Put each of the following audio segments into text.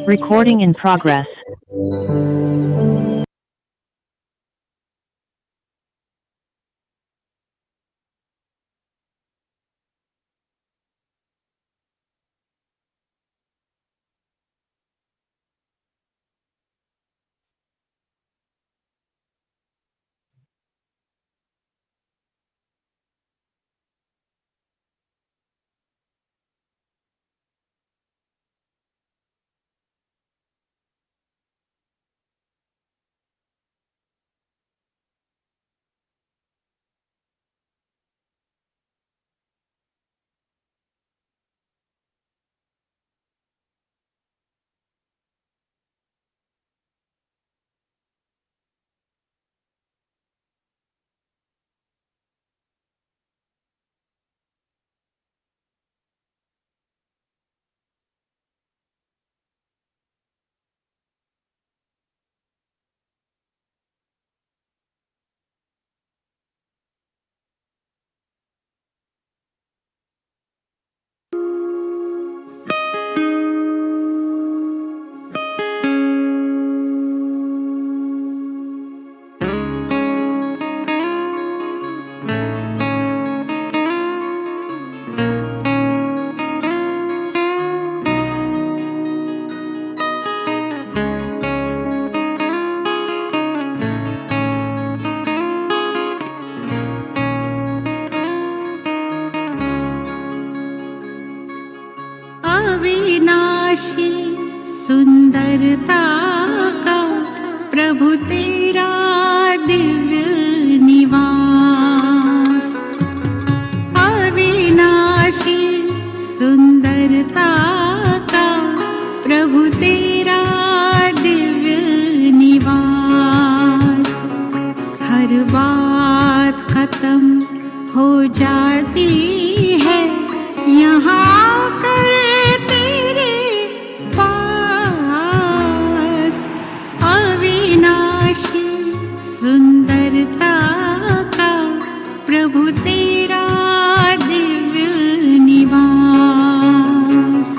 Recording in progress. अविनाशी सुंदरता का प्रभु तेरा दिव्य निवास। अविनाशी सुंदरता का प्रभु तेरा दिव्य निवास। हर बात खत्म हो जाती है यहाँ कर तेरे पास। अविनाशी सुंदरता का प्रभु तेरा दिव्य निवास।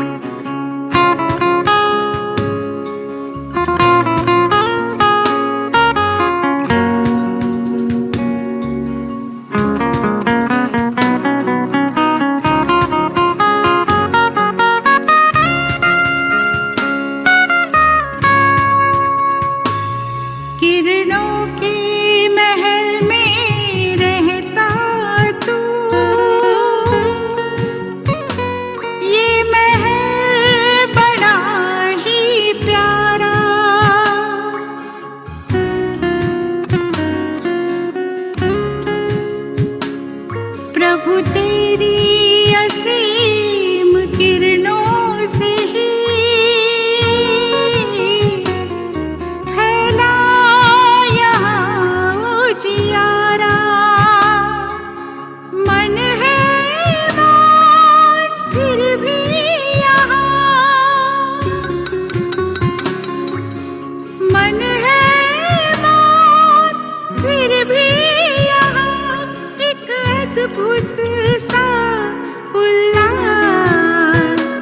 किरणों के महल में रहता तू, ये महल बड़ा ही प्यारा। प्रभु तेरी असीम किरणों से ही जियारा। मन है मौन फिर भी यहाँ, मन है मौन फिर भी यहाँ। एक अद्भुत सा उल्लास।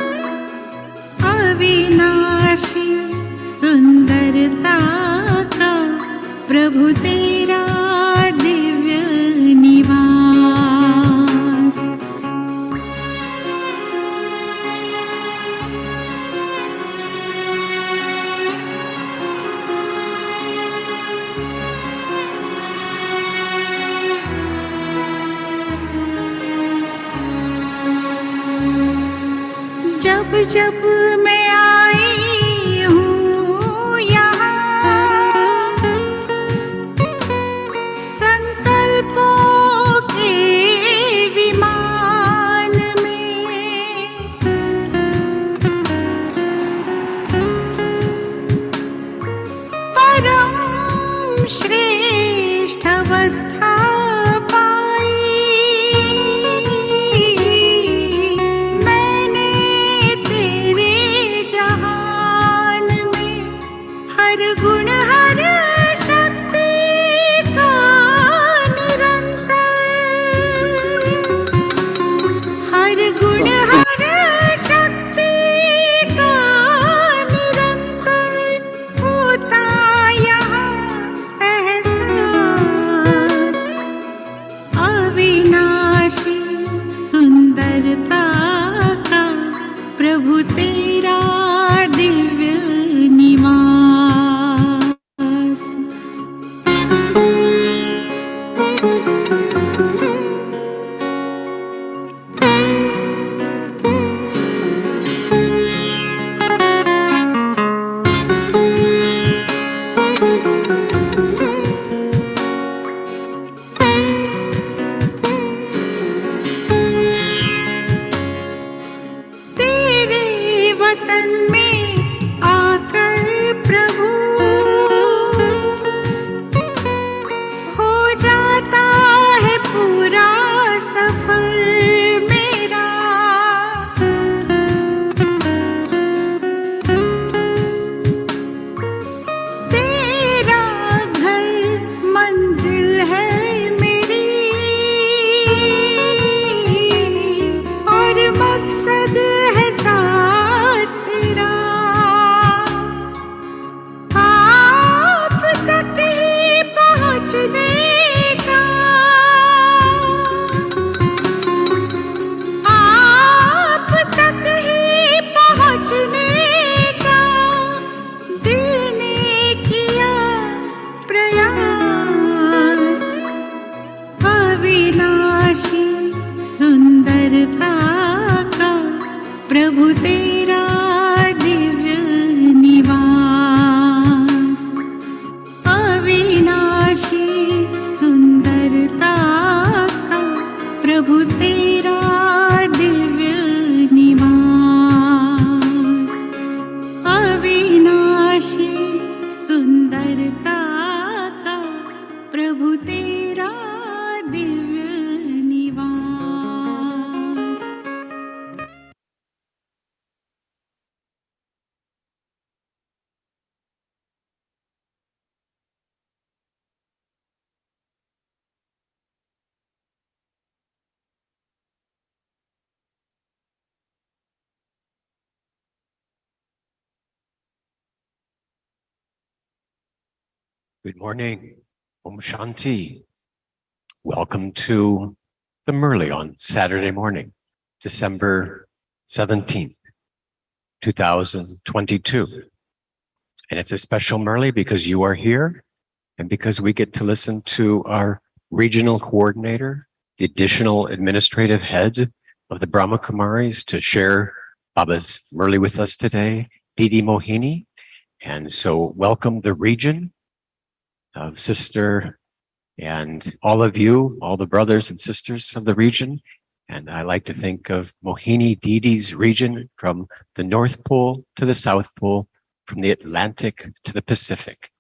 अविनाशी सुंदरता का प्रभु तेरा दिव्य निवास। जब जब मैं आई हूँ यहाँ संकल्पों के विमान में, परम श्रेष्ठ अवस्था पाई मैंने तेरे जहान में। हर गुण हर शक्ति का निरंतर, हर गुण हर शक्ति का निरंतर। प्रभु तेरा दिव्य निवास, अविनाशी सुंदरता का प्रभु तेरा दिव्य निवास, अविनाशी सुंदरता का प्रभु तेरा दिव्य निवास। Good morning. Om Shanti. Welcome to the Murli on Saturday morning, December 17th, 2022. And it's a special Murli because you are here and because we get to listen to our regional coordinator, the additional administrative head of the Brahma Kumaris, to share Baba's Murli with us today, Didi Mohini. And so welcome the region of Sister and all of you, all the brothers and sisters of the region. And I like to think of Mohini Didi's region from the North Pole to the South Pole, from the Atlantic to the Pacific.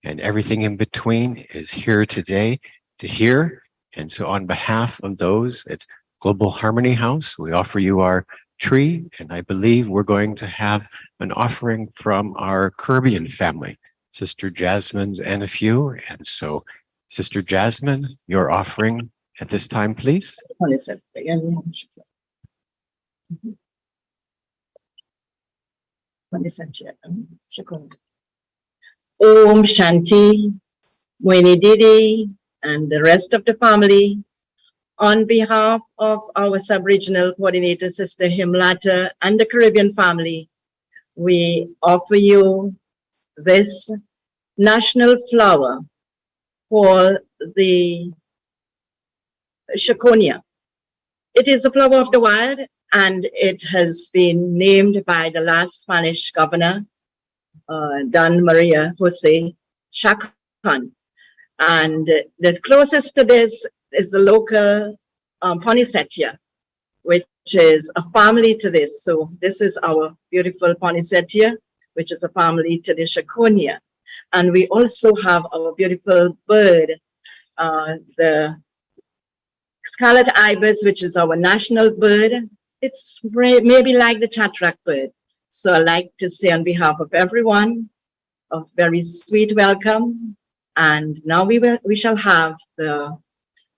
And everything in between is here today to hear. And so on behalf of those at Global Harmony House, we offer you our tree. And I believe we're going to have an offering from our Caribbean family, Sister Jasmine and a few. And so, Sister Jasmine, your offering at this time, please. Om Shanti, Mohini Didi, and the rest of the family. On behalf of our sub-regional coordinator, Sister Himlata, and the Caribbean family, we offer you this national flower called the Chaconia. It is a flower of the wild, and it has been named by the last Spanish governor, Don Maria Jose Chacon. And the closest to this is the local poinsettia, which is a family to this. So this is our beautiful poinsettia, which is a family to the Chaconia. And we also have our beautiful bird, the scarlet ibis, which is our national bird. It's maybe like the chatrak bird. So I'd like to say on behalf of everyone, a very sweet welcome. And now we shall have the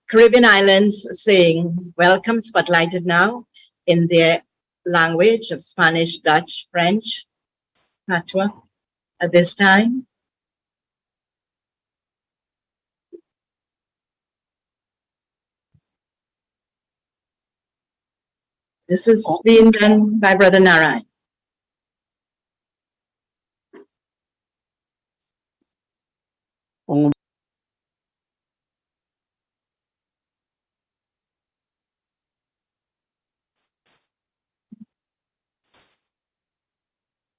Caribbean islands saying welcome, spotlighted now in their language of Spanish, Dutch, French, Patois at this time. This is being done by Brother Narayan.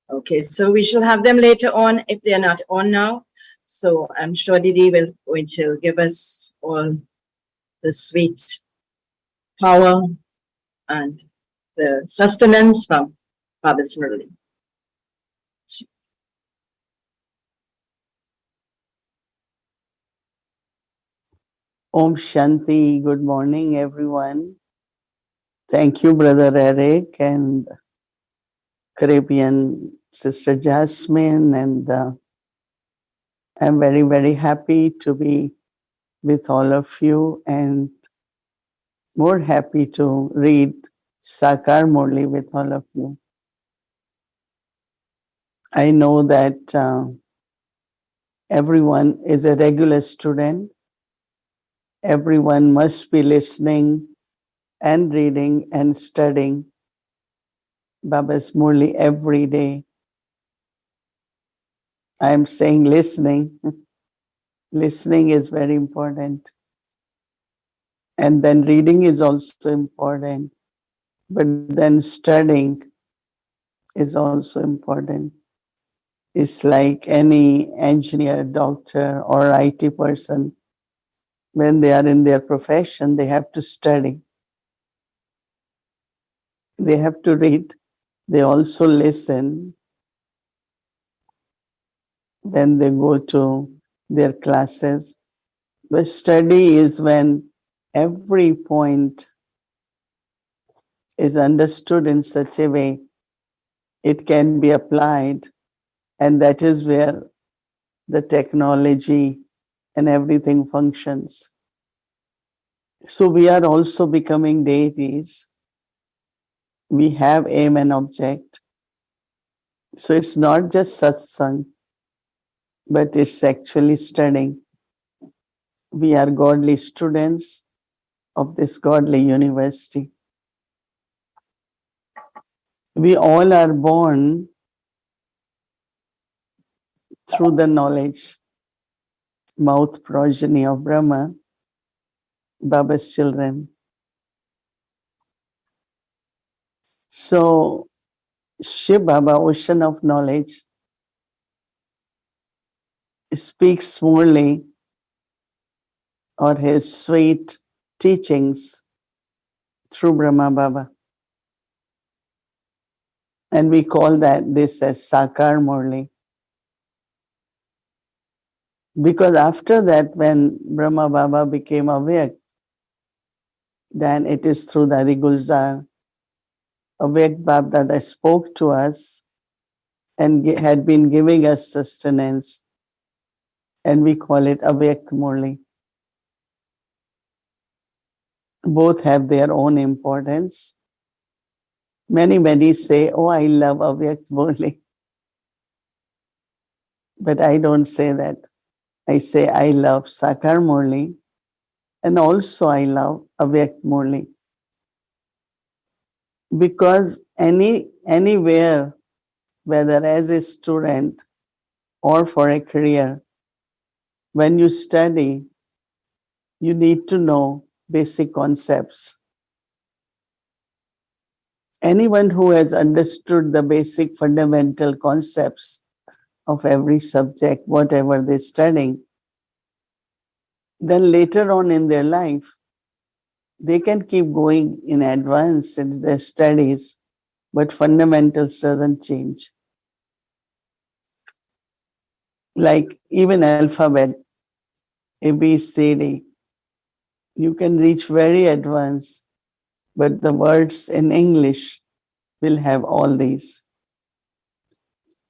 Okay, so we shall have them later on if they're not on now. So I'm sure Didi will going to give us all the sweet power and the sustenance from Baba's Murli. Om Shanti, good morning everyone. Thank you Brother Eric and Caribbean Sister Jasmine, and I'm very, very happy to be with all of you and more happy to read Sakar Murli with all of you. I know that everyone is a regular student. Everyone must be listening and reading and studying Baba's Murli every day. I'm saying listening. Listening is very important. And then reading is also important. But then studying is also important. It's like any engineer, doctor, or IT person. When they are in their profession, they have to study. They have to read. They also listen when they go to their classes. But study is when every point is understood in such a way it can be applied, and that is where the technology and everything functions. So we are also becoming deities. We have aim and object. So it's not just satsang, but it's actually studying. We are godly students of this godly university. We all are born through the knowledge, mouth progeny of Brahma, Baba's children. So Shiv Baba, ocean of knowledge, speaks Murli or his sweet teachings through Brahma Baba. And we call this as Sakar Murli. Because after that, when Brahma Baba became Avyakt, then it is through Dadi Gulzar, Avyakt Bab Dada spoke to us and had been giving us sustenance. And we call it Avyakt Murli. Both have their own importance. Many say, oh, I love Avyakt Murli. But I don't say that. I say I love Sakar Murli, and also I love Avyakt Murli. Because anywhere, whether as a student or for a career, when you study, you need to know basic concepts. Anyone who has understood the basic fundamental concepts of every subject, whatever they're studying, then later on in their life, they can keep going in advance in their studies, but fundamentals doesn't change. Like even alphabet, A, B, C, D, you can reach very advanced, but the words in English will have all these.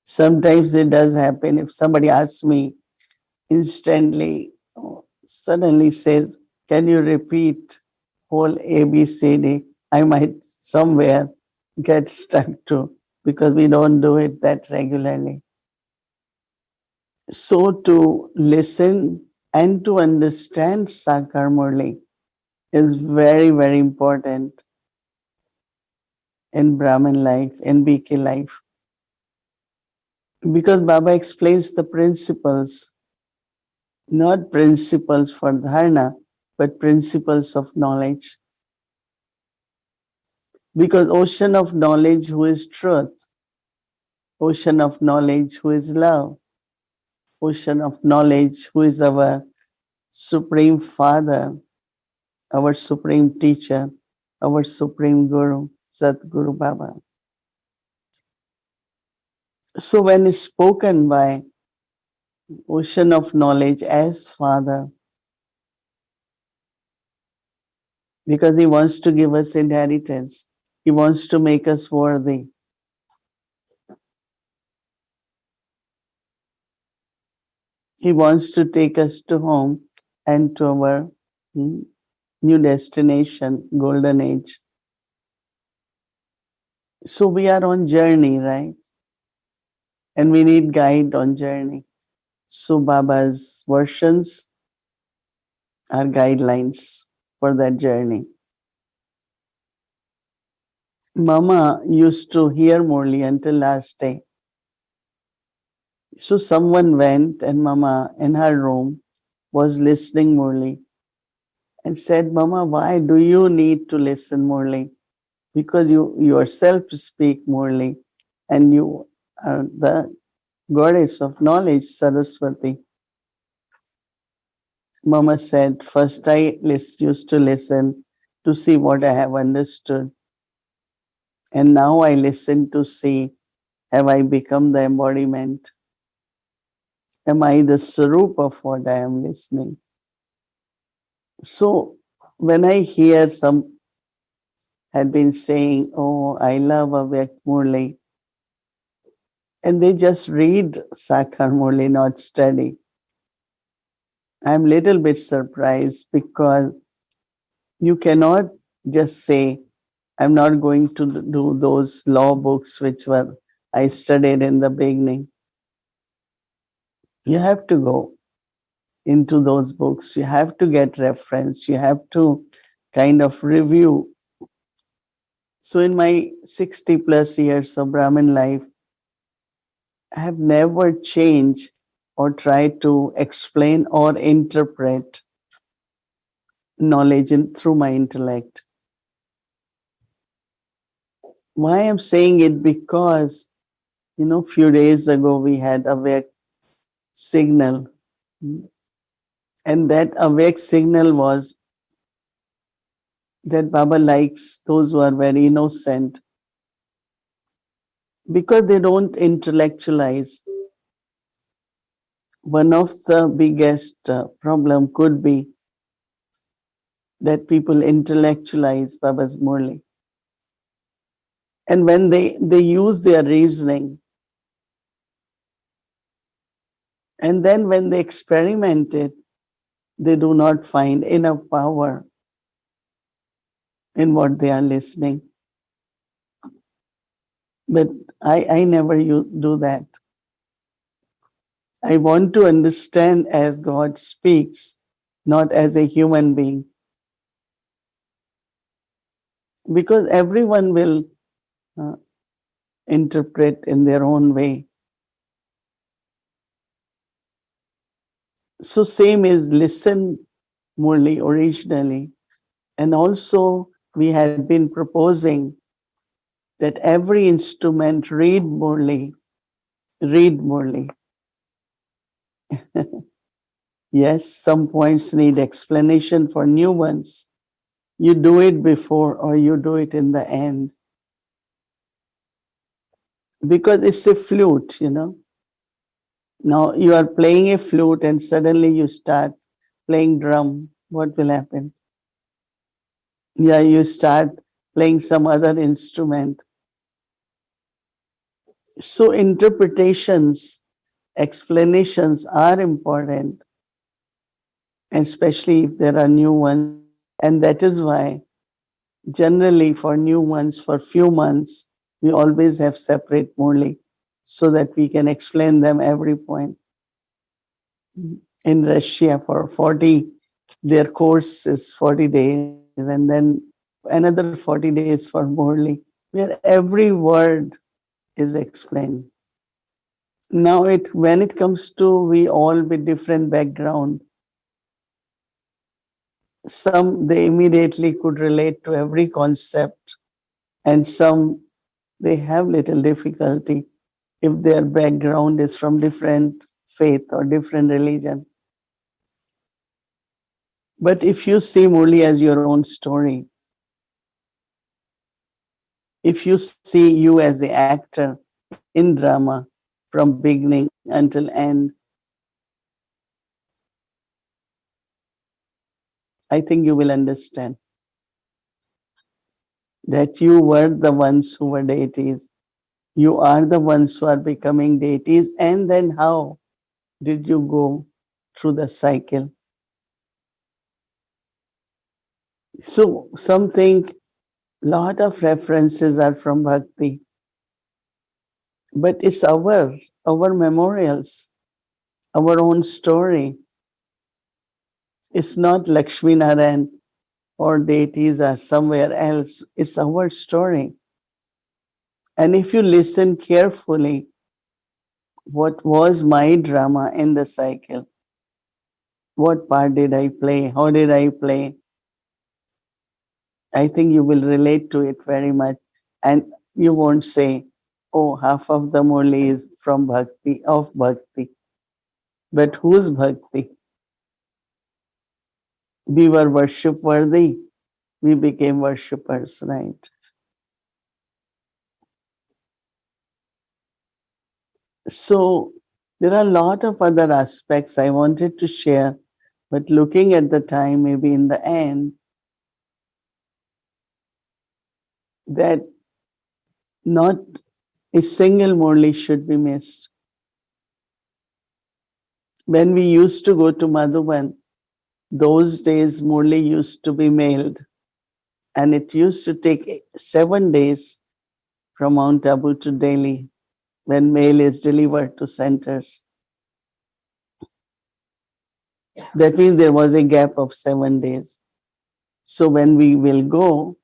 Sometimes it does happen. If somebody asks me instantly, suddenly says, can you repeat whole A, B, C, D? I might somewhere get stuck to, because we don't do it that regularly. So to listen and to understand Sakar Murli is very important in Brahmin life, in BK life. Because Baba explains the principles, not principles for dharana, but principles of knowledge. Because ocean of knowledge who is truth, ocean of knowledge who is love, ocean of knowledge who is our Supreme Father, our Supreme Teacher, our Supreme Guru, Satguru Baba. So when it's spoken by ocean of knowledge as Father, because he wants to give us inheritance, he wants to make us worthy. He wants to take us to home and to our new destination, golden age. So we are on journey, right? And we need guide on journey. So Baba's versions are guidelines for that journey. Mama used to hear Murli until last day. So someone went and Mama in her room was listening Murli and said, Mama, why do you need to listen Murli? Because you yourself speak Murli. and you are the goddess of knowledge, Saraswati. Mama said, first I used to listen to see what I have understood. And now I listen to see, have I become the embodiment? Am I the sarup of what I am listening? So when I hear some had been saying, oh, I love Avyakt Murli, and they just read Sakhar Murli, not study, I'm a little bit surprised because you cannot just say, I'm not going to do those law books which were I studied in the beginning. You have to go into those books. You have to get reference. You have to kind of review. So in my 60 plus years of Brahmin life, I have never changed or tried to explain or interpret knowledge through my intellect. Why I'm saying it? Because, few days ago we had Avyakt signal. And that Avyakt signal was that Baba likes those who are very innocent because they don't intellectualize. One of the biggest problem could be that people intellectualize Baba's Murli. And when they use their reasoning, and then when they experiment it, they do not find enough power in what they are listening. But I never do that. I want to understand as God speaks, not as a human being. Because everyone will interpret in their own way. So same is listen Murli originally. And also we had been proposing that every instrument read Murli. Yes, some points need explanation for new ones. You do it before or you do it in the end. Because it's a flute, Now you are playing a flute and suddenly you start playing drum. What will happen? Yeah, you start playing some other instrument. So interpretations, explanations are important, especially if there are new ones. And that is why generally for new ones, for few months, we always have separate Murli so that we can explain them every point. In Russia for 40, their course is 40 days and then another 40 days for Murli, where every word is explained. Now when it comes to we all with different background, some they immediately could relate to every concept and some they have little difficulty if their background is from different faith or different religion. But if you see Murli as your own story, if you see you as the actor in drama from beginning until end, I think you will understand that you were the ones who were deities. You are the ones who are becoming deities. And then how did you go through the cycle? So some think lot of references are from Bhakti. But it's our memorials, our own story. It's not Lakshmi Narayan or deities are somewhere else. It's our story. And if you listen carefully, what was my drama in the cycle? What part did I play? How did I play? I think you will relate to it very much. And you won't say, oh, half of the Murli is from Bhakti, of Bhakti. But whose Bhakti? We were worship worthy. We became worshippers, right? So there are a lot of other aspects I wanted to share, but looking at the time, maybe in the end, that not a single Murli should be missed. When we used to go to Madhuban, those days Murli used to be mailed, and it used to take 7 days from Mount Abu to Delhi when mail is delivered to centers. That means there was a gap of 7 days. So when we will go,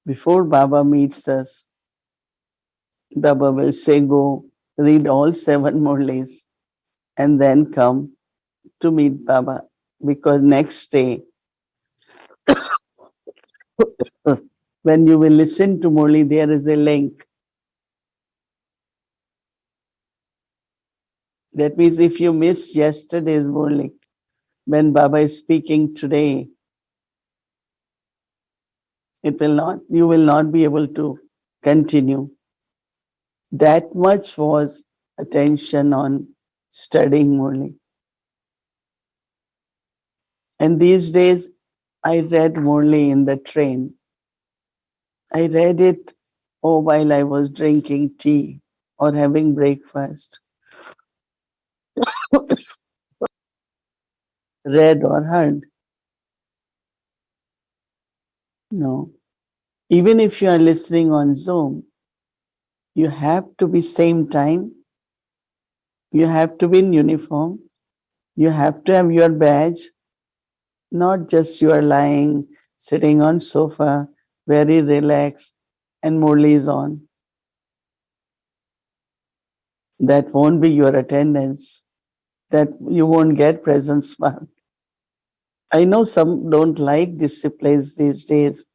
before Baba meets us, Baba will say, go read all 7 Murlis and then come to meet Baba. Because next day, when you will listen to Murli, there is a link. That means if you missed yesterday's Murli, when Baba is speaking today, you will not be able to continue. That much was attention on studying Murli. And these days, I read Murli in the train. I read it while I was drinking tea or having breakfast. Read or heard. No. Even if you are listening on Zoom, you have to be same time. You have to be in uniform. You have to have your badge. Not just you are lying, sitting on sofa, very relaxed, and Murli is on. That won't be your attendance. That you won't get presence mark. I know some don't like disciplines these days,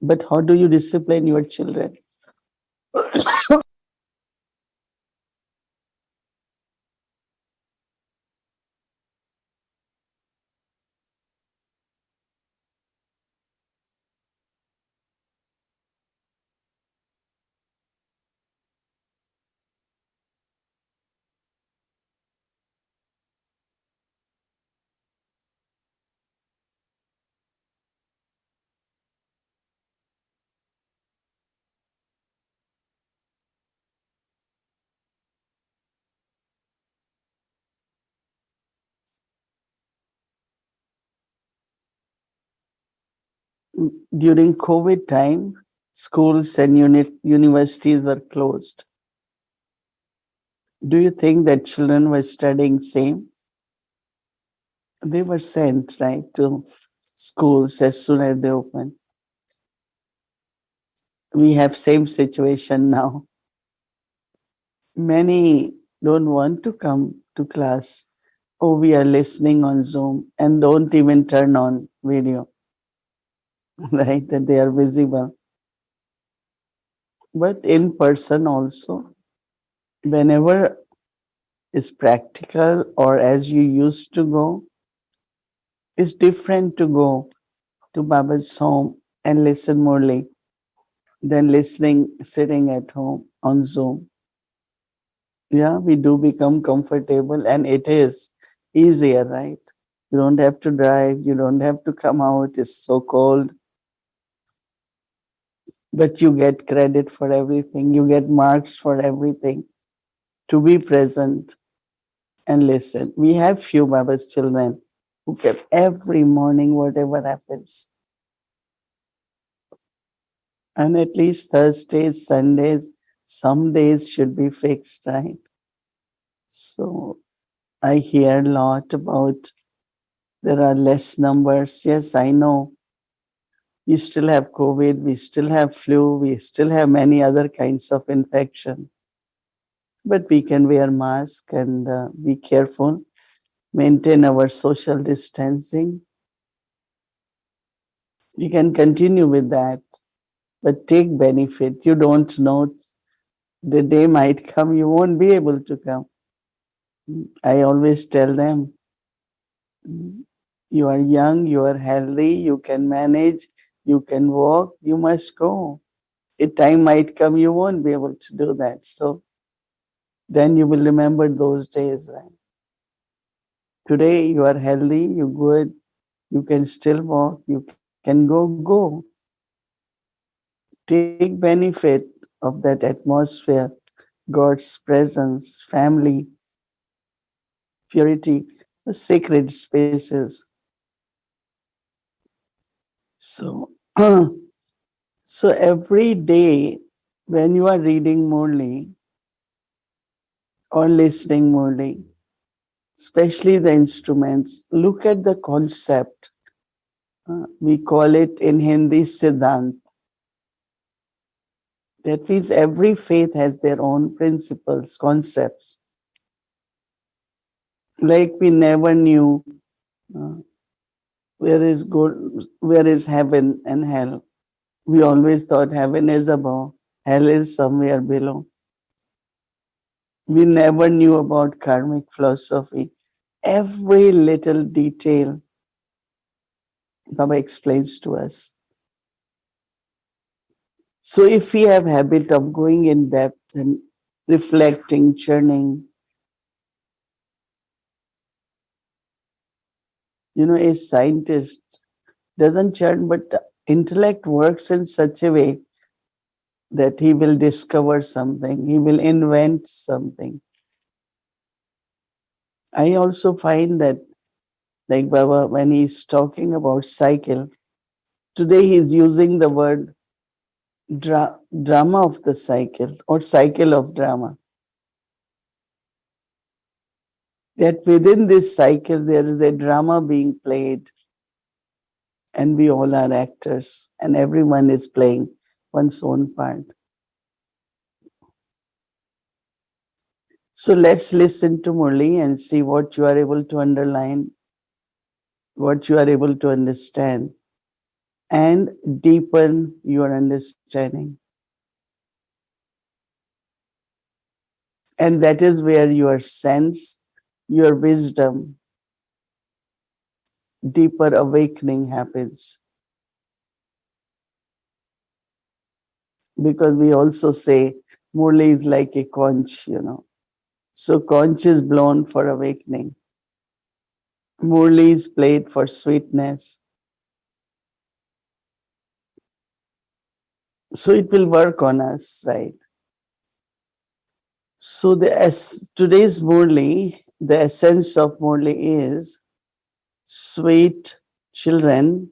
but how do you discipline your children? During COVID time, schools and universities were closed. Do you think that children were studying same? They were sent, right, to schools as soon as they opened. We have same situation now. Many don't want to come to class. Oh, we are listening on Zoom and don't even turn on video, right, that they are visible. But in person also, whenever is practical or as you used to go, it's different to go to Baba's home and listen Murli than sitting at home on Zoom. Yeah, we do become comfortable and it is easier, right? You don't have to drive, you don't have to come out, it's so cold. But you get credit for everything, you get marks for everything. To be present and listen. We have few Baba's children who kept every morning, whatever happens. And at least Thursdays, Sundays, some days should be fixed, right? So I hear a lot about there are less numbers. Yes, I know. We still have COVID, we still have flu, we still have many other kinds of infection. But we can wear masks and be careful, maintain our social distancing. We can continue with that. but take benefit. You don't know, the day might come, you won't be able to come. I always tell them, you are young, you are healthy, you can manage, you can walk, you must go. A time might come, you won't be able to do that. So then you will remember those days, right? Today you are healthy, you're good, you can still walk, you can go. Take benefit of that atmosphere, God's presence, family, purity, sacred spaces. So, so every day when you are reading Murli or listening Murli, especially the instruments, look at the concept. We call it in Hindi Siddhant. That means every faith has their own principles, concepts. Like we never knew uh, where is good, where is heaven and hell. We always thought heaven is above, hell is somewhere below. We never knew about karmic philosophy. Every little detail Baba explains to us. So if we have habit of going in depth and reflecting, churning, a scientist doesn't churn, but intellect works in such a way that he will discover something, he will invent something. I also find that, like Baba, when he's talking about cycle, today he's using the word drama of the cycle or cycle of drama. That within this cycle there is a drama being played, and we all are actors, and everyone is playing one's own part. So let's listen to Murli and see what you are able to underline, what you are able to understand, and deepen your understanding. And that is where your sense, your wisdom, deeper awakening happens. Because we also say Murli is like a conch, So conch is blown for awakening. Murli is played for sweetness. So it will work on us, right? So today's Murli, the essence of Murli is, sweet children,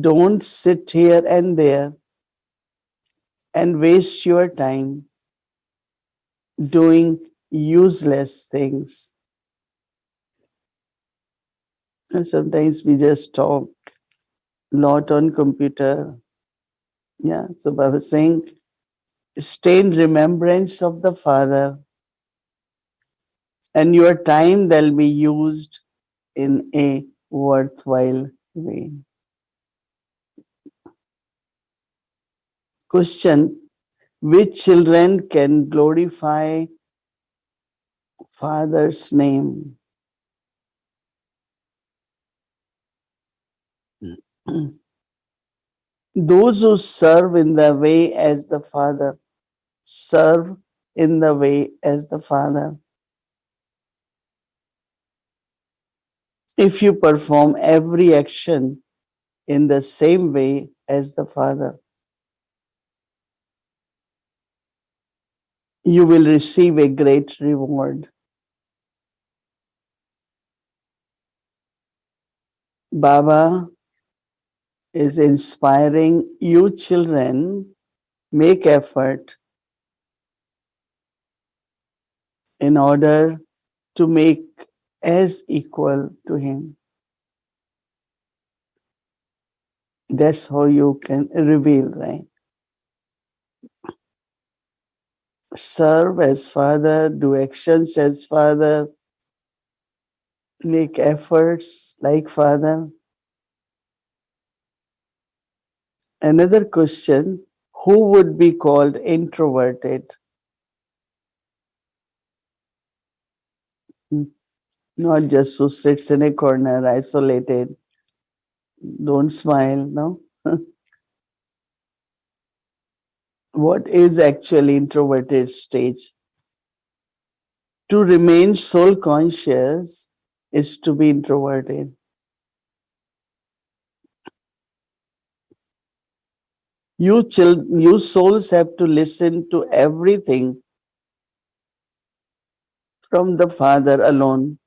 don't sit here and there and waste your time doing useless things. And sometimes we just talk a lot on computer. Yeah, so I was saying, stay in remembrance of the Father, and your time will be used in a worthwhile way. Question: which children can glorify Father's name? Those who serve in the way as the Father, serve in the way as the Father. If you perform every action in the same way as the Father, you will receive a great reward. Baba is inspiring you children, make effort in order to make as equal to him. That's how you can reveal, right? Serve as Father, do actions as Father, make efforts like Father, Another question, who would be called introverted? Not just who sits in a corner, isolated, don't smile, no? What is actually introverted stage? To remain soul conscious is to be introverted. You souls have to listen to everything from the Father alone.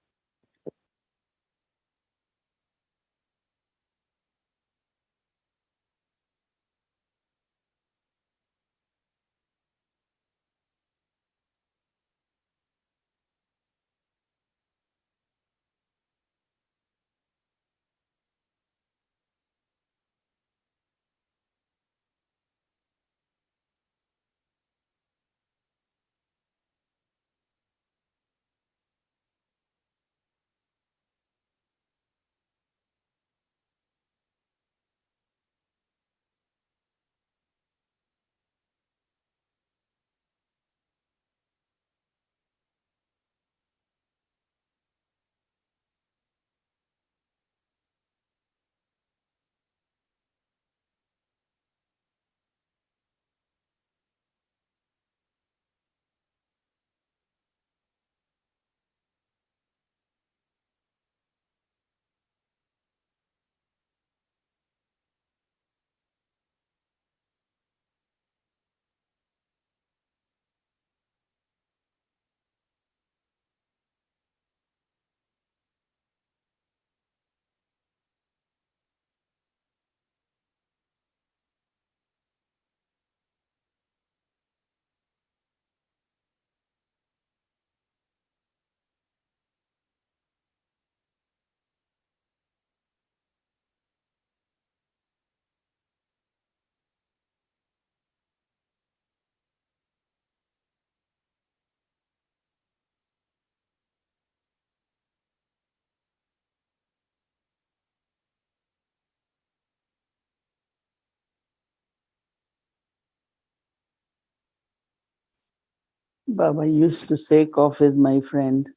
Baba used to say, cough is my friend.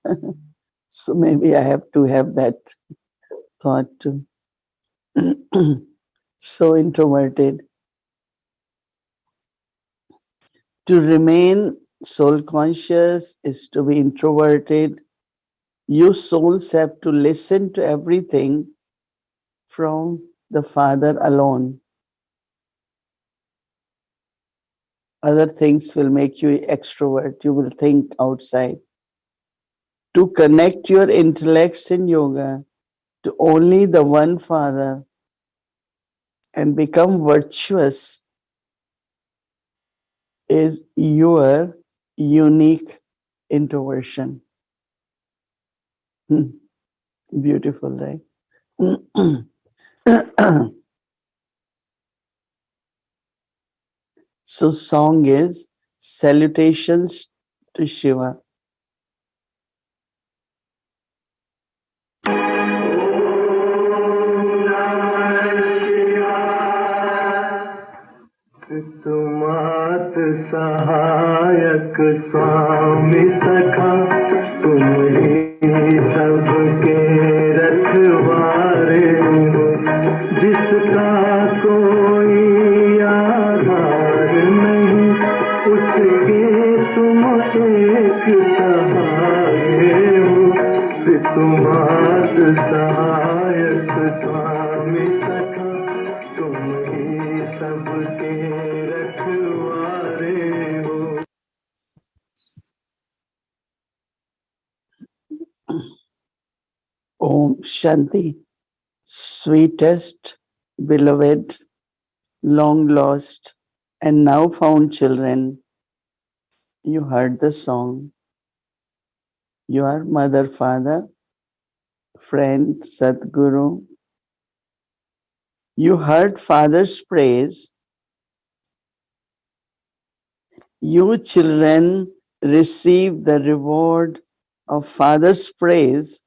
So maybe I have to have that thought too. So introverted. To remain soul conscious is to be introverted. You souls have to listen to everything from the Father alone. Other things will make you extrovert. You will think outside. To connect your intellects in yoga to only the one Father and become virtuous is your unique introversion. Beautiful, right? So song is Salutations to Shiva. तुमात सहायक स्वामी सखा तुम ही सबके रखवारे हो जिसका कोई आधार नहीं उसके तुम एक सहाय हो तुमात सहायक स्वामी सखा तुम ही सबके रखवारे हो। Om Shanti, sweetest, beloved, long lost, and now found children. You heard the song. Your mother, father, friend, Sadguru. You heard Father's praise. You children receive the reward of Father's praise.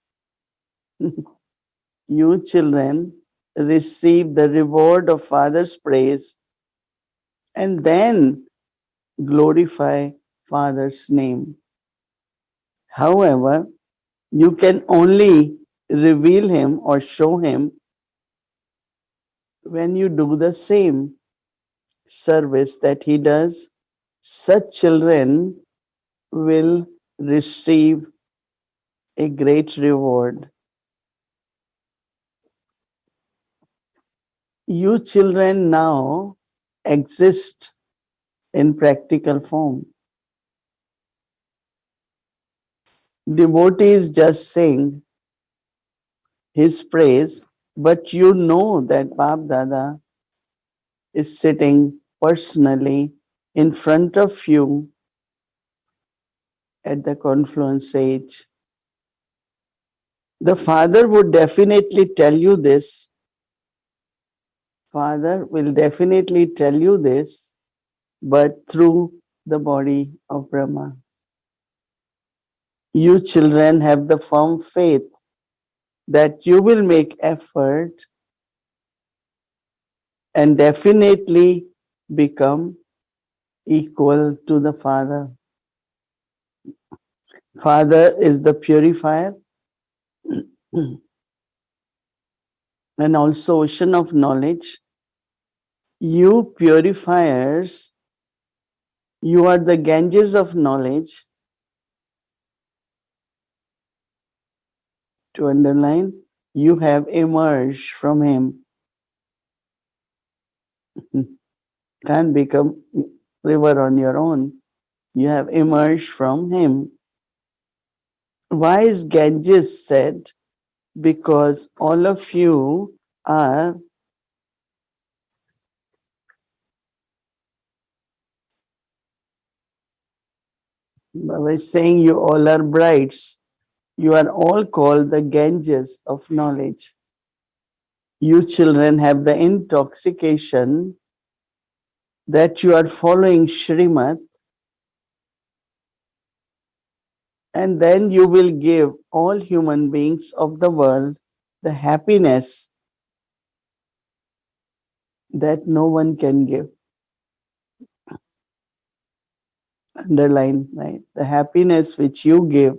You children receive the reward of Father's praise and then glorify Father's name. However, you can only reveal him or show him when you do the same service that he does. Such children will receive a great reward. You children now exist in practical form. Devotees just sing his praise, but you know that Bab Dada is sitting personally in front of you at the confluence age. The Father would definitely tell you this. Father will definitely tell you this, but through the body of Brahma. You children have the firm faith that you will make effort and definitely become equal to the Father. Father is the purifier and also ocean of knowledge. You purifiers, you are the Ganges of knowledge. To underline, you have emerged from him. Can't become river on your own. You have emerged from him. Why is Ganges said? Because all of you are by saying you all are brides. You are all called the Ganges of knowledge. You children have the intoxication that you are following Srimad, and then you will give all human beings of the world the happiness that no one can give. Underline, right? The happiness which you give,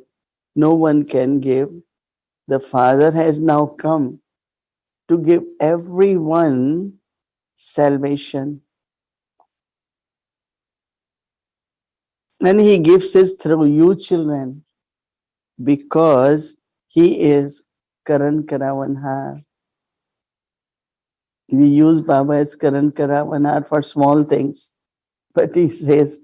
no one can give. The Father has now come to give everyone salvation. And he gives it through you children because he is Karan Karavanhar. We use Baba as Karan Karavanhar for small things. But he says,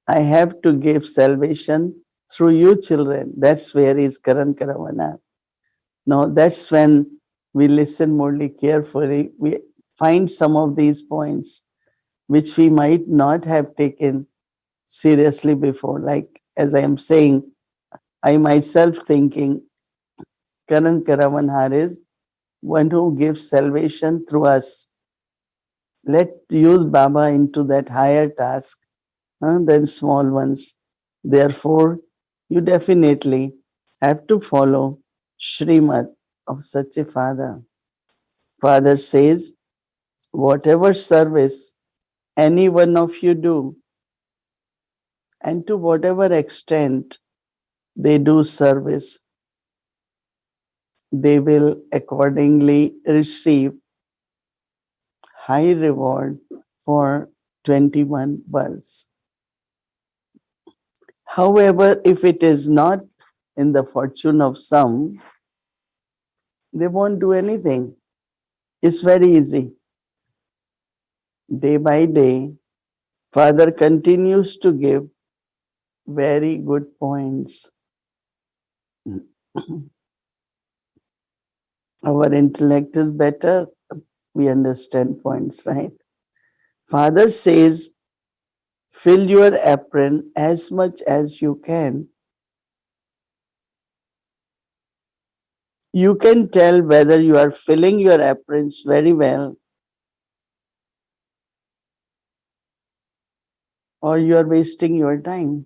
I have to give salvation through you children. That's where is Karan Karavanhar. Now that's when we listen morely carefully. We find some of these points which we might not have taken seriously before. Like as I am saying, I myself thinking Karan Karavanhar is one who gives salvation through us. Let use Baba into that higher task than small ones. Therefore, you definitely have to follow Srimad of such a father. Father says, whatever service any one of you do, and to whatever extent they do service, they will accordingly receive high reward for 21 births. However, if it is not in the fortune of some, they won't do anything. It's very easy. Day by day, Father continues to give very good points. Our intellect is better, we understand points, right? Father says, fill your apron as much as you can. You can tell whether you are filling your aprons very well or you are wasting your time.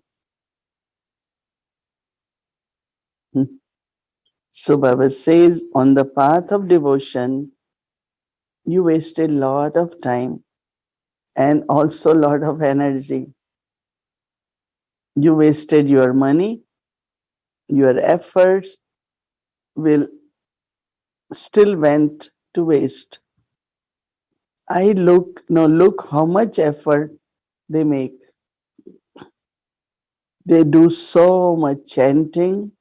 So Baba says, on the path of devotion, you waste a lot of time and also a lot of energy. You wasted your money, your efforts will still went to waste. Look how much effort they make. They do so much chanting,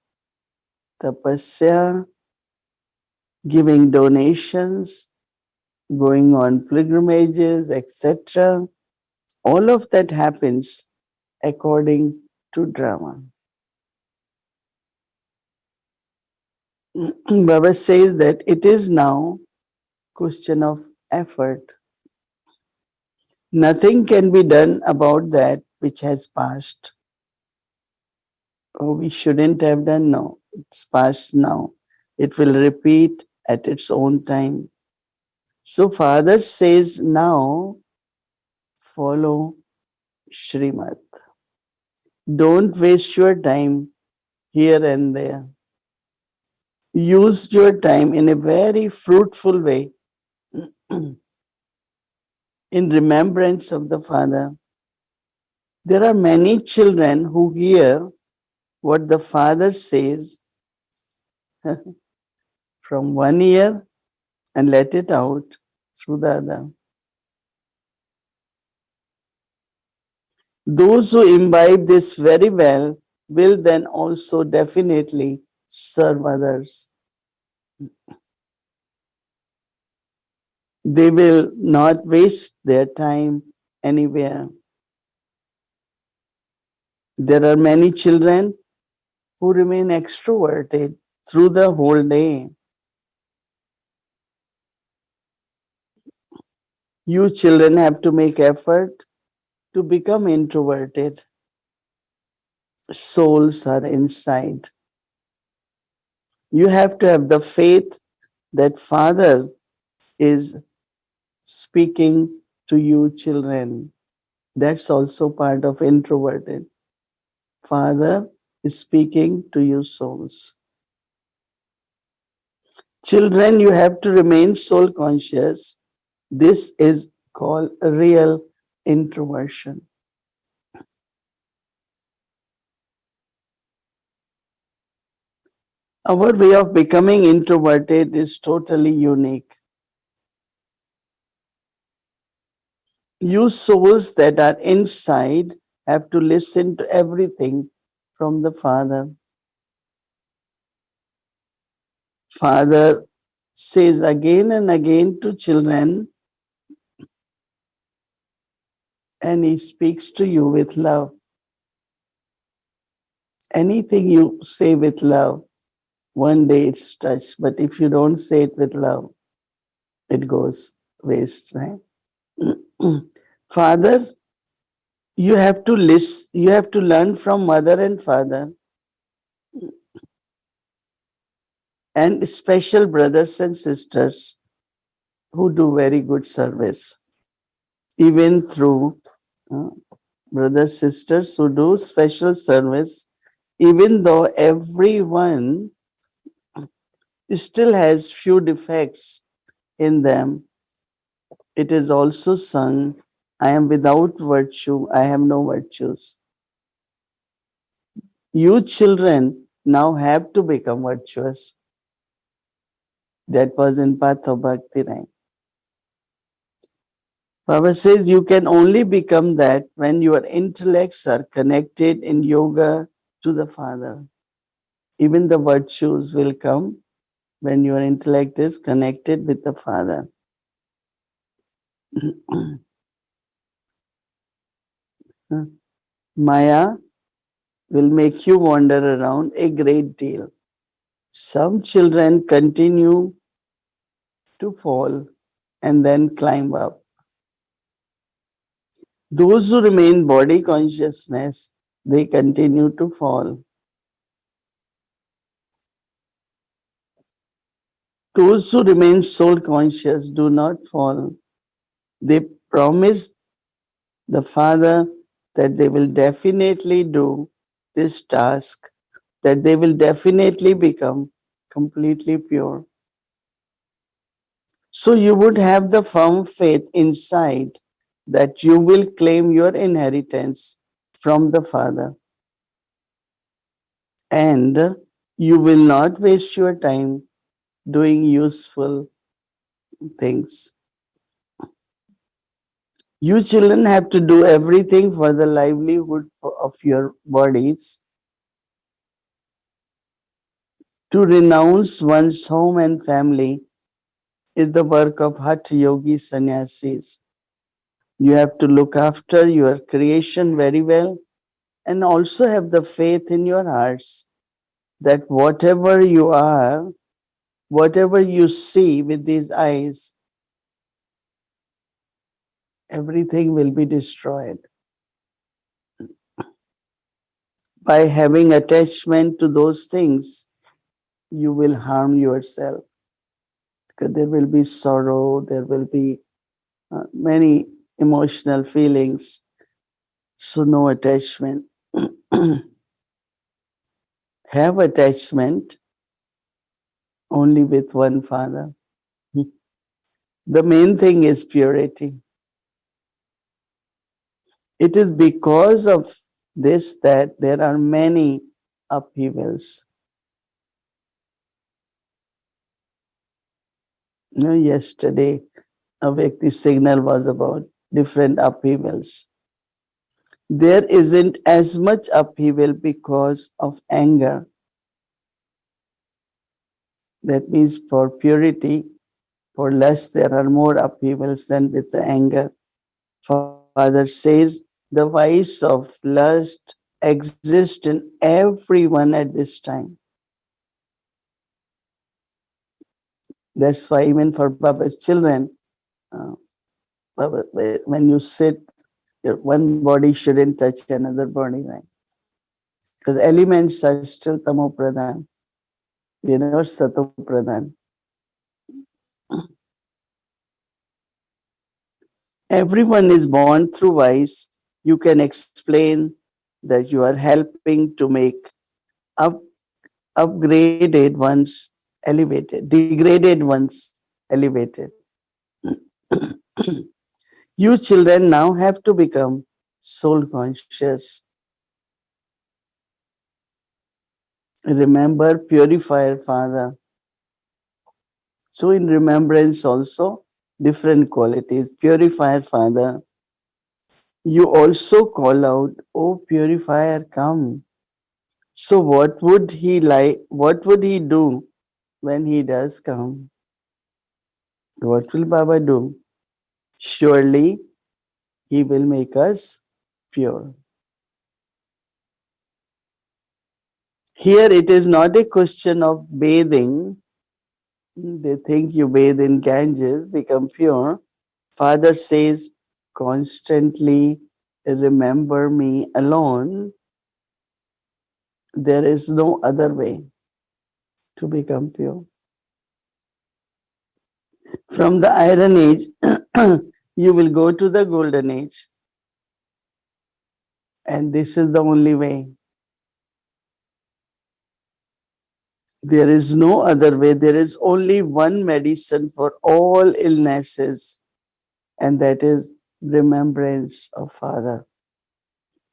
tapasya, giving donations, going on pilgrimages, etc. All of that happens according to drama. Baba says that it is now question of effort. Nothing can be done about that which has passed. Oh, we shouldn't have done. No, it's past now. It will repeat at its own time. So Father says now, follow Srimad. Don't waste your time here and there. Use your time in a very fruitful way in remembrance of the Father. There are many children who hear what the Father says from one ear and let it out through the other. Those who imbibe this very well will then also definitely serve others. They will not waste their time anywhere. There are many children who remain extroverted through the whole day. You children have to make effort to become introverted. Souls are inside. You have to have the faith that Father is speaking to you children. That's also part of introverted. Father is speaking to you souls. Children, you have to remain soul conscious. This is called real introversion. Our way of becoming introverted is totally unique. You souls that are inside have to listen to everything from the Father. Father says again and again to children, and he speaks to you with love. Anything you say with love, one day it's touched, but if you don't say it with love, it goes waste, right? Father, you have to listen, you have to learn from mother and father and special brothers and sisters who do very good service. Even through brothers, sisters who do special service, even though everyone still has few defects in them, it is also sung, I am without virtue, I have no virtues. You children now have to become virtuous. That was in Path of Bhakti, right? Baba says you can only become that when your intellects are connected in yoga to the Father. Even the virtues will come when your intellect is connected with the Father. Maya will make you wander around a great deal. Some children continue to fall and then climb up. Those who remain body consciousness, they continue to fall. Those who remain soul conscious do not fall. They promise the Father that they will definitely do this task, that they will definitely become completely pure. So you would have the firm faith inside that you will claim your inheritance from the Father. And you will not waste your time doing useful things. You children have to do everything for the livelihood of your bodies. To renounce one's home and family is the work of Hatha Yogi sannyasis. You have to look after your creation very well and also have the faith in your hearts that whatever you are, whatever you see with these eyes, everything will be destroyed. By having attachment to those things, you will harm yourself. Because there will be sorrow, there will be many emotional feelings. So no attachment. Have attachment only with one Father. The main thing is purity. It is because of this that there are many upheavals. Yesterday, Avyakti signal was about different upheavals. There isn't as much upheaval because of anger. That means for purity, for lust, there are more upheavals than with the anger. Father says the vice of lust exists in everyone at this time. That's why even for Baba's children, Baba, when you sit, your one body shouldn't touch another body, right? Because elements are still tamo pradhan. They're not sato pradhan. Everyone is born through vice. You can explain that you are helping to make upgraded ones elevated, degraded ones elevated. You children now have to become soul conscious. Remember, purifier Father. So in remembrance also, different qualities. Purifier Father. You also call out, oh purifier, come. So what would he like? What would he do when he does come? What will Baba do? Surely he will make us pure. Here it is not a question of bathing. They think you bathe in Ganges, become pure. Father says, constantly remember me alone. There is no other way to become pure. From the Iron Age, you will go to the Golden Age. And this is the only way. There is no other way. There is only one medicine for all illnesses, and that is remembrance of Father.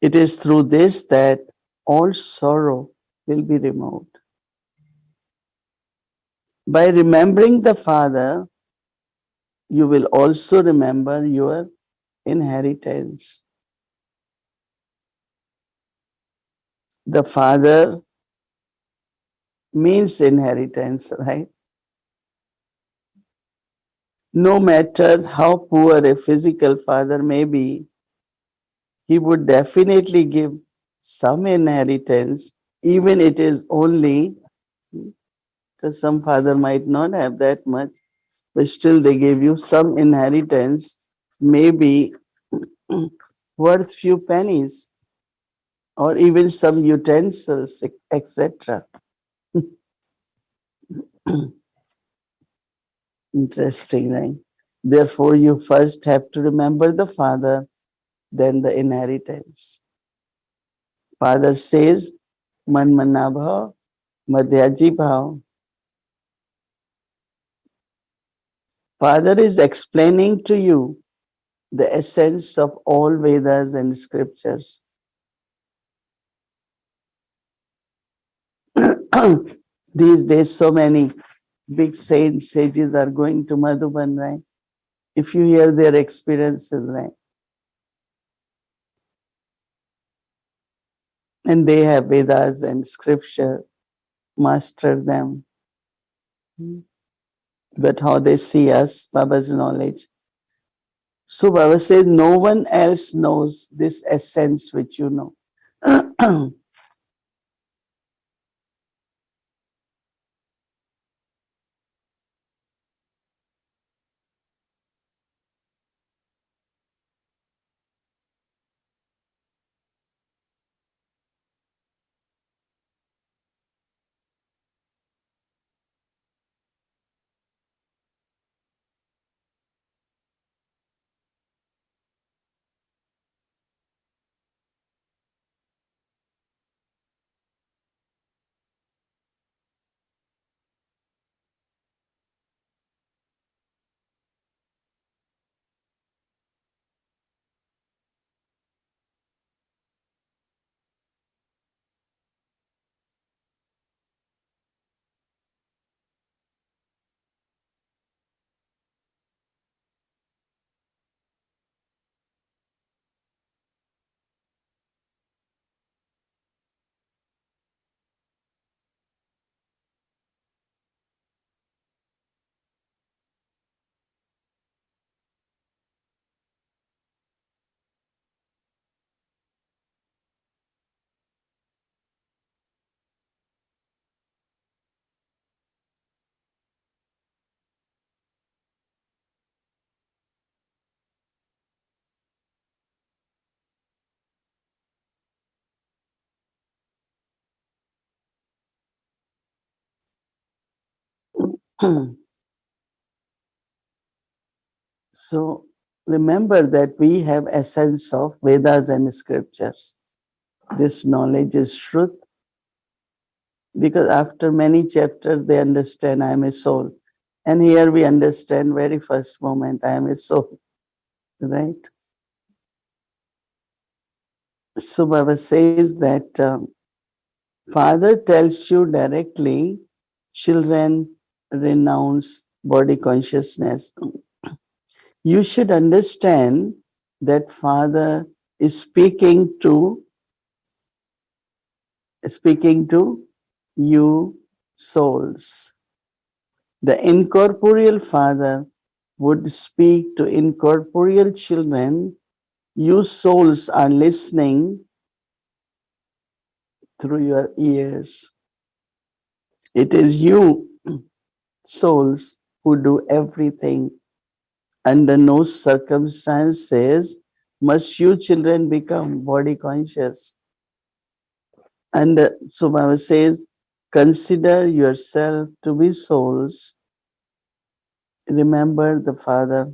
It is through this that all sorrow will be removed. By remembering the Father, you will also remember your inheritance. The Father means inheritance, right? No matter how poor a physical father may be, he would definitely give some inheritance, even it is only because some father might not have that much, but still they give you some inheritance, maybe worth few pennies or even some utensils, etc. Interesting, right? Therefore, you first have to remember the Father, then the inheritance. Father says, Man manna bhav, madhyaji bhav. Father is explaining to you the essence of all Vedas and scriptures. These days, so many big saints, sages are going to Madhuban, right? If you hear their experiences, right? And they have Vedas and scripture, master them. But how they see us, Baba's knowledge. So Baba says, no one else knows this essence which you know. So remember that we have essence of Vedas and scriptures. This knowledge is Shruth, because after many chapters they understand I am a soul. And here we understand very first moment, I am a soul, right? So Baba says that Father tells you directly, children renounce body consciousness. You should understand that Father is speaking to you souls. The incorporeal Father would speak to incorporeal children. You souls are listening through your ears. It is you souls who do everything. Under no circumstances must you children become body conscious. And so Baba says, consider yourself to be souls. Remember the Father.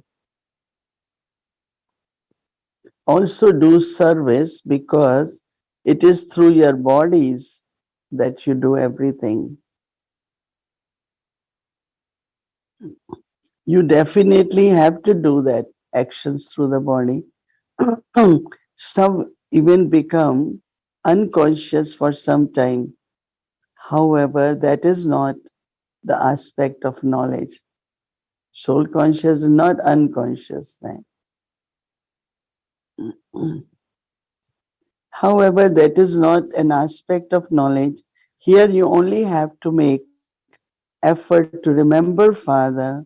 Also do service, because it is through your bodies that you do everything. You definitely have to do that, actions through the body. Some even become unconscious for some time. However, that is not the aspect of knowledge. Soul conscious is not unconscious, right? However, that is not an aspect of knowledge. Here you only have to make effort to remember Father.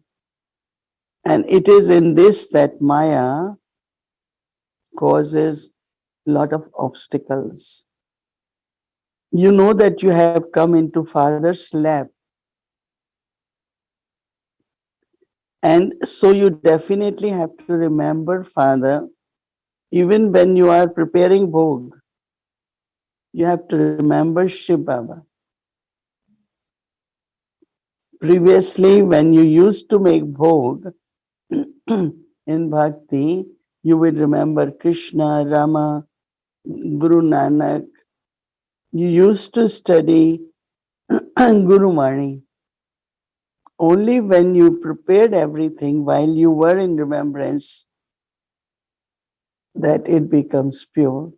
And it is in this that Maya causes a lot of obstacles. You know that you have come into Father's lap. And so you definitely have to remember Father. Even when you are preparing bhog, you have to remember Shiv Baba. Previously, when you used to make bhog in bhakti, you will remember Krishna, Rama, Guru Nanak. You used to study Guru Mani. Only when you prepared everything while you were in remembrance, that it becomes pure.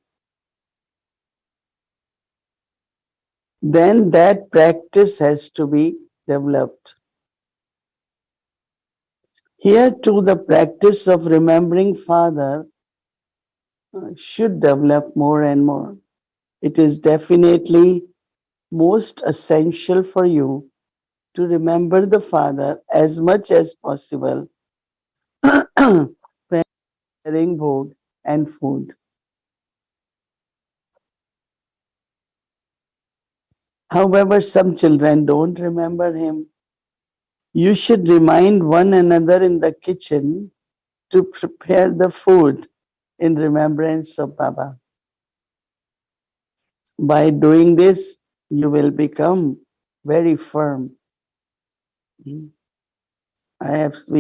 Then that practice has to be developed. Here too, the practice of remembering Father should develop more and more. It is definitely most essential for you to remember the Father as much as possible when preparing bhog and food. However, some children don't remember him. You should remind one another in the kitchen to prepare the food in remembrance of Baba. By doing this, you will become very firm. We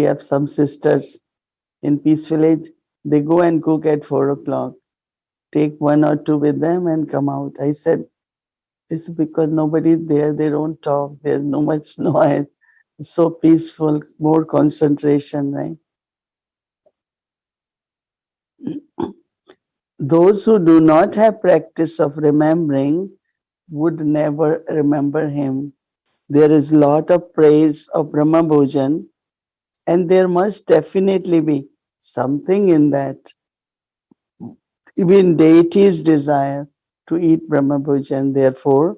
have some sisters in Peace Village. They go and cook at 4 o'clock. Take one or two with them and come out. I said, this is because nobody's there. They don't talk. There's no much noise. It's so peaceful, more concentration, right? Those who do not have practice of remembering would never remember him. There is lot of praise of Brahma Bhojan, and there must definitely be something in that. Even deities desire to eat Brahma Bhojan. Therefore,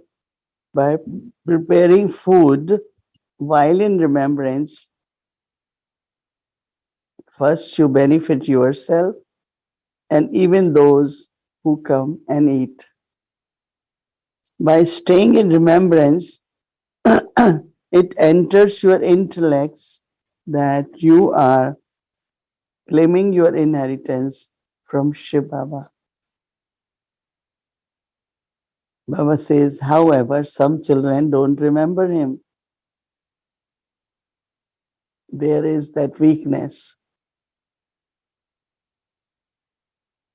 by preparing food while in remembrance, first you benefit yourself and even those who come and eat. By staying in remembrance, it enters your intellects that you are claiming your inheritance from Shiv Baba. Baba says, however, some children don't remember him. There is that weakness.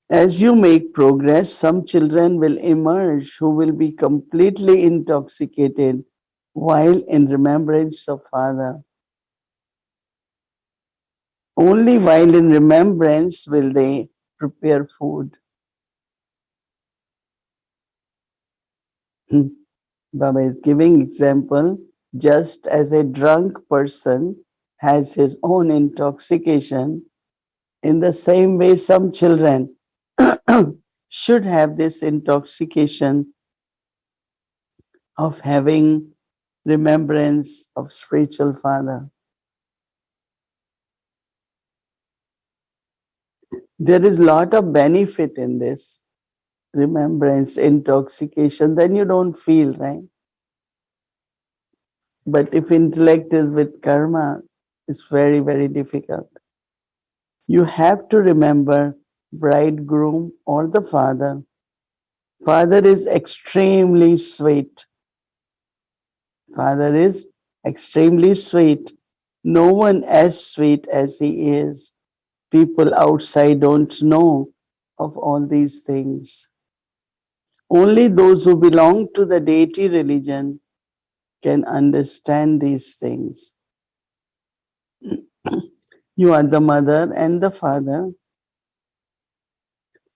As you make progress, some children will emerge who will be completely intoxicated while in remembrance of Father. Only while in remembrance will they prepare food. Baba is giving example, just as a drunk person has his own intoxication, in the same way some children should have this intoxication of having remembrance of spiritual Father. There is a lot of benefit in this remembrance, intoxication, then you don't feel, right? But if intellect is with karma, it's very, very difficult. You have to remember bridegroom or the Father. Father is extremely sweet. Father is extremely sweet. No one as sweet as he is. People outside don't know of all these things. Only those who belong to the deity religion can understand these things. You are the mother and the father.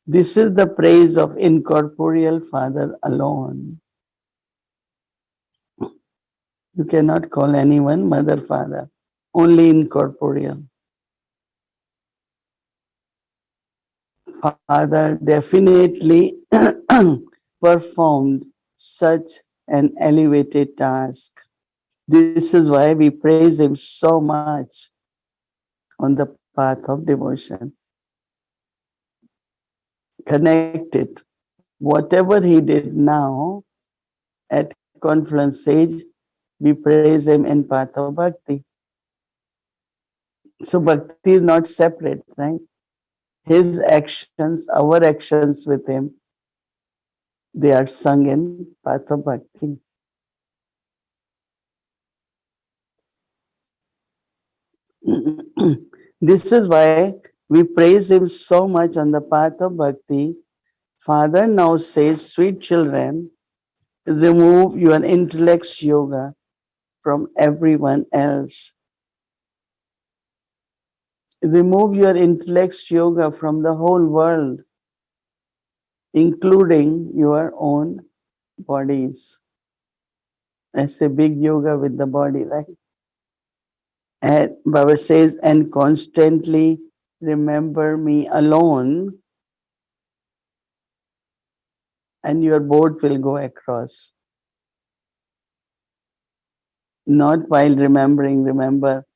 This is the praise of incorporeal Father alone. You cannot call anyone mother, father, only incorporeal. Father definitely performed such an elevated task. This is why we praise him so much on the path of devotion. Connected. Whatever he did now at confluence stage, we praise him in path of bhakti. So bhakti is not separate, right? His actions, our actions with him, they are sung in path of bhakti. This is why we praise him so much on the path of bhakti. Father now says, sweet children, remove your intellect's yoga from everyone else. remove your intellect's yoga from the whole world, including your own bodies. That's a big yoga with the body, right? And Baba says, and constantly remember me alone, and your boat will go across. Not while remembering, remember,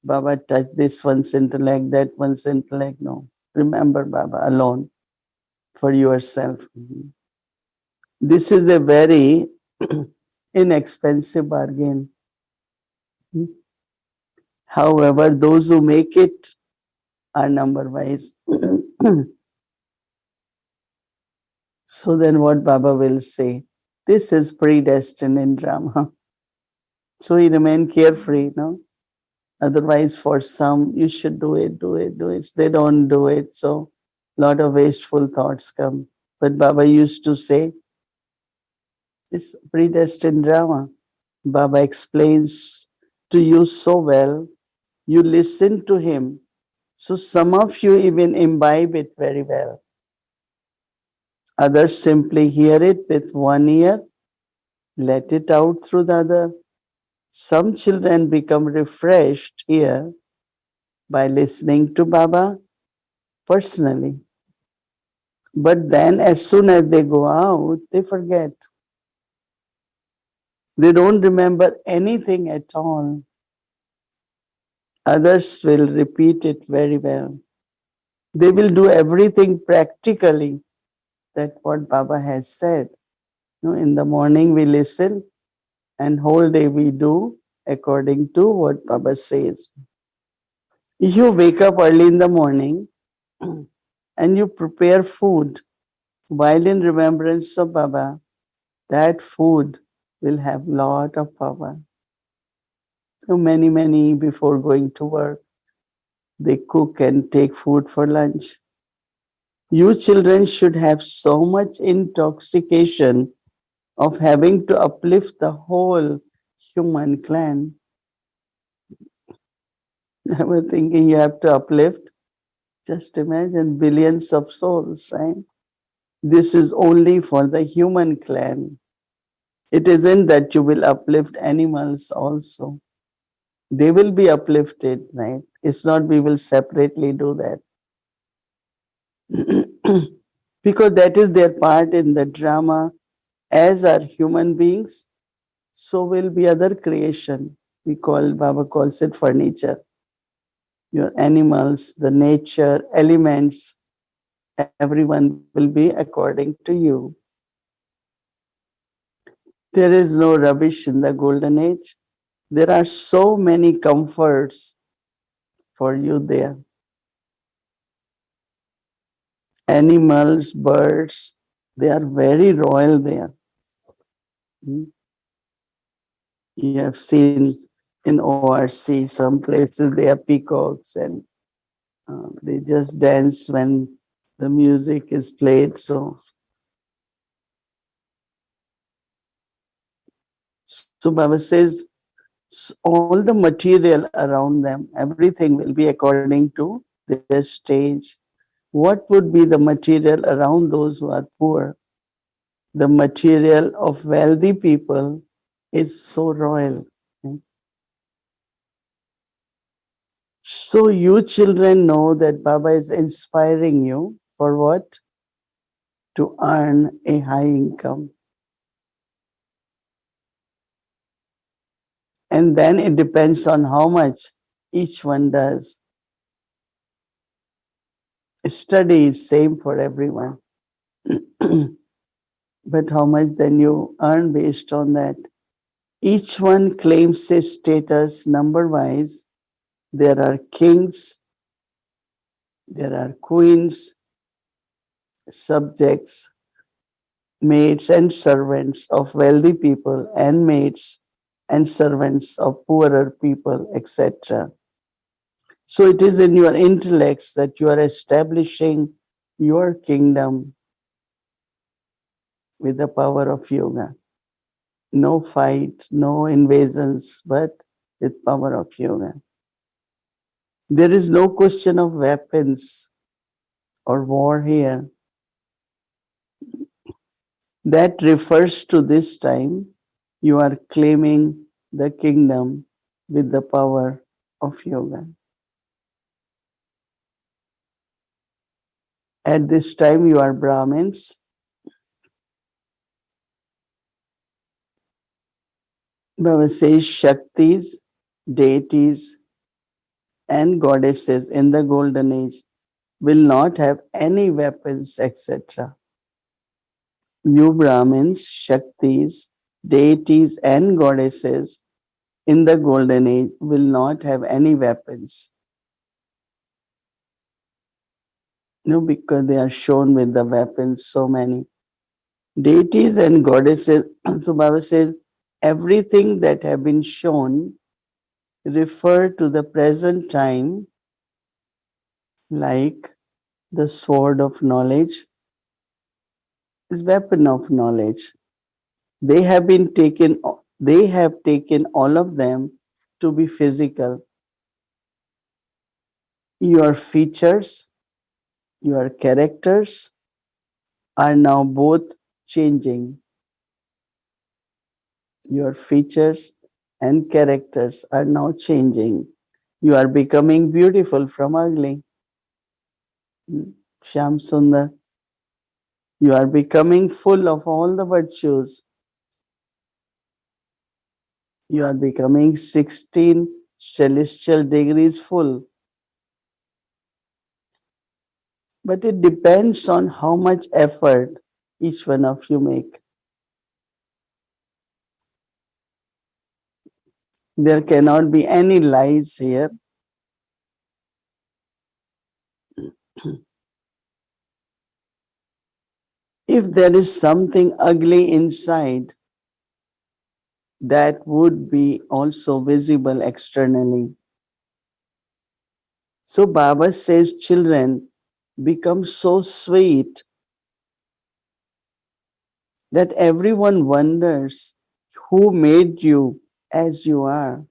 Baba touched this one's intellect, that one's intellect. No. Remember Baba alone for yourself. This is a very inexpensive bargain. However, those who make it are number wise. So then what Baba will say? This is predestined in drama. So he remain carefree, no? Otherwise, for some, you should do it, do it, do it. They don't do it. So lot of wasteful thoughts come. But Baba used to say, it's predestined drama. Baba explains to you so well. You listen to him. So some of you even imbibe it very well. Others simply hear it with one ear, let it out through the other. Some children become refreshed here by listening to Baba personally. But then as soon as they go out, they forget. They don't remember anything at all. Others will repeat it very well. They will do everything practically. That's what Baba has said. In the morning we listen, and whole day we do according to what Baba says. If you wake up early in the morning and you prepare food while in remembrance of Baba, that food will have lot of power. So many before going to work, they cook and take food for lunch. You children should have so much intoxication of having to uplift the whole human clan. I was thinking you have to uplift. Just imagine billions of souls, right? This is only for the human clan. It isn't that you will uplift animals also. They will be uplifted, right? It's not we will separately do that. Because that is their part in the drama. As are human beings, so will be other creation. Baba calls it furniture. Your animals, the nature, elements, everyone will be according to you. There is no rubbish in the golden age. There are so many comforts for you there. Animals, birds, they are very royal there. You have seen in ORC, some places they are peacocks and they just dance when the music is played. So Baba says, all the material around them, everything will be according to their stage. What would be the material around those who are poor? The material of wealthy people is so royal. So you children know that Baba is inspiring you for what? To earn a high income. And then it depends on how much each one does. Study is same for everyone. But how much then you earn based on that? Each one claims his status number-wise. There are kings, there are queens, subjects, maids and servants of wealthy people, and maids and servants of poorer people, etc. So it is in your intellects that you are establishing your kingdom with the power of yoga. No fight, no invasions, but with power of yoga. There is no question of weapons or war here. That refers to this time you are claiming the kingdom with the power of yoga. At this time you are Brahmins. Baba says Shaktis, deities, and goddesses in the golden age will not have any weapons, etc. You Brahmins, Shaktis, deities, and goddesses in the golden age will not have any weapons. No, because they are shown with the weapons, so many. Deities and goddesses, so Baba says, everything that have been shown refer to the present time, like the sword of knowledge is weapon of knowledge. They have taken all of them to be physical. Your features, your characters are now both changing. Your features and characters are now changing. You are becoming beautiful from ugly. Shyam Sundar. You are becoming full of all the virtues. You are becoming 16 celestial degrees full. But it depends on how much effort each one of you make. There cannot be any lies here. If there is something ugly inside, that would be also visible externally. So Baba says, children, become so sweet that everyone wonders who made you as you are.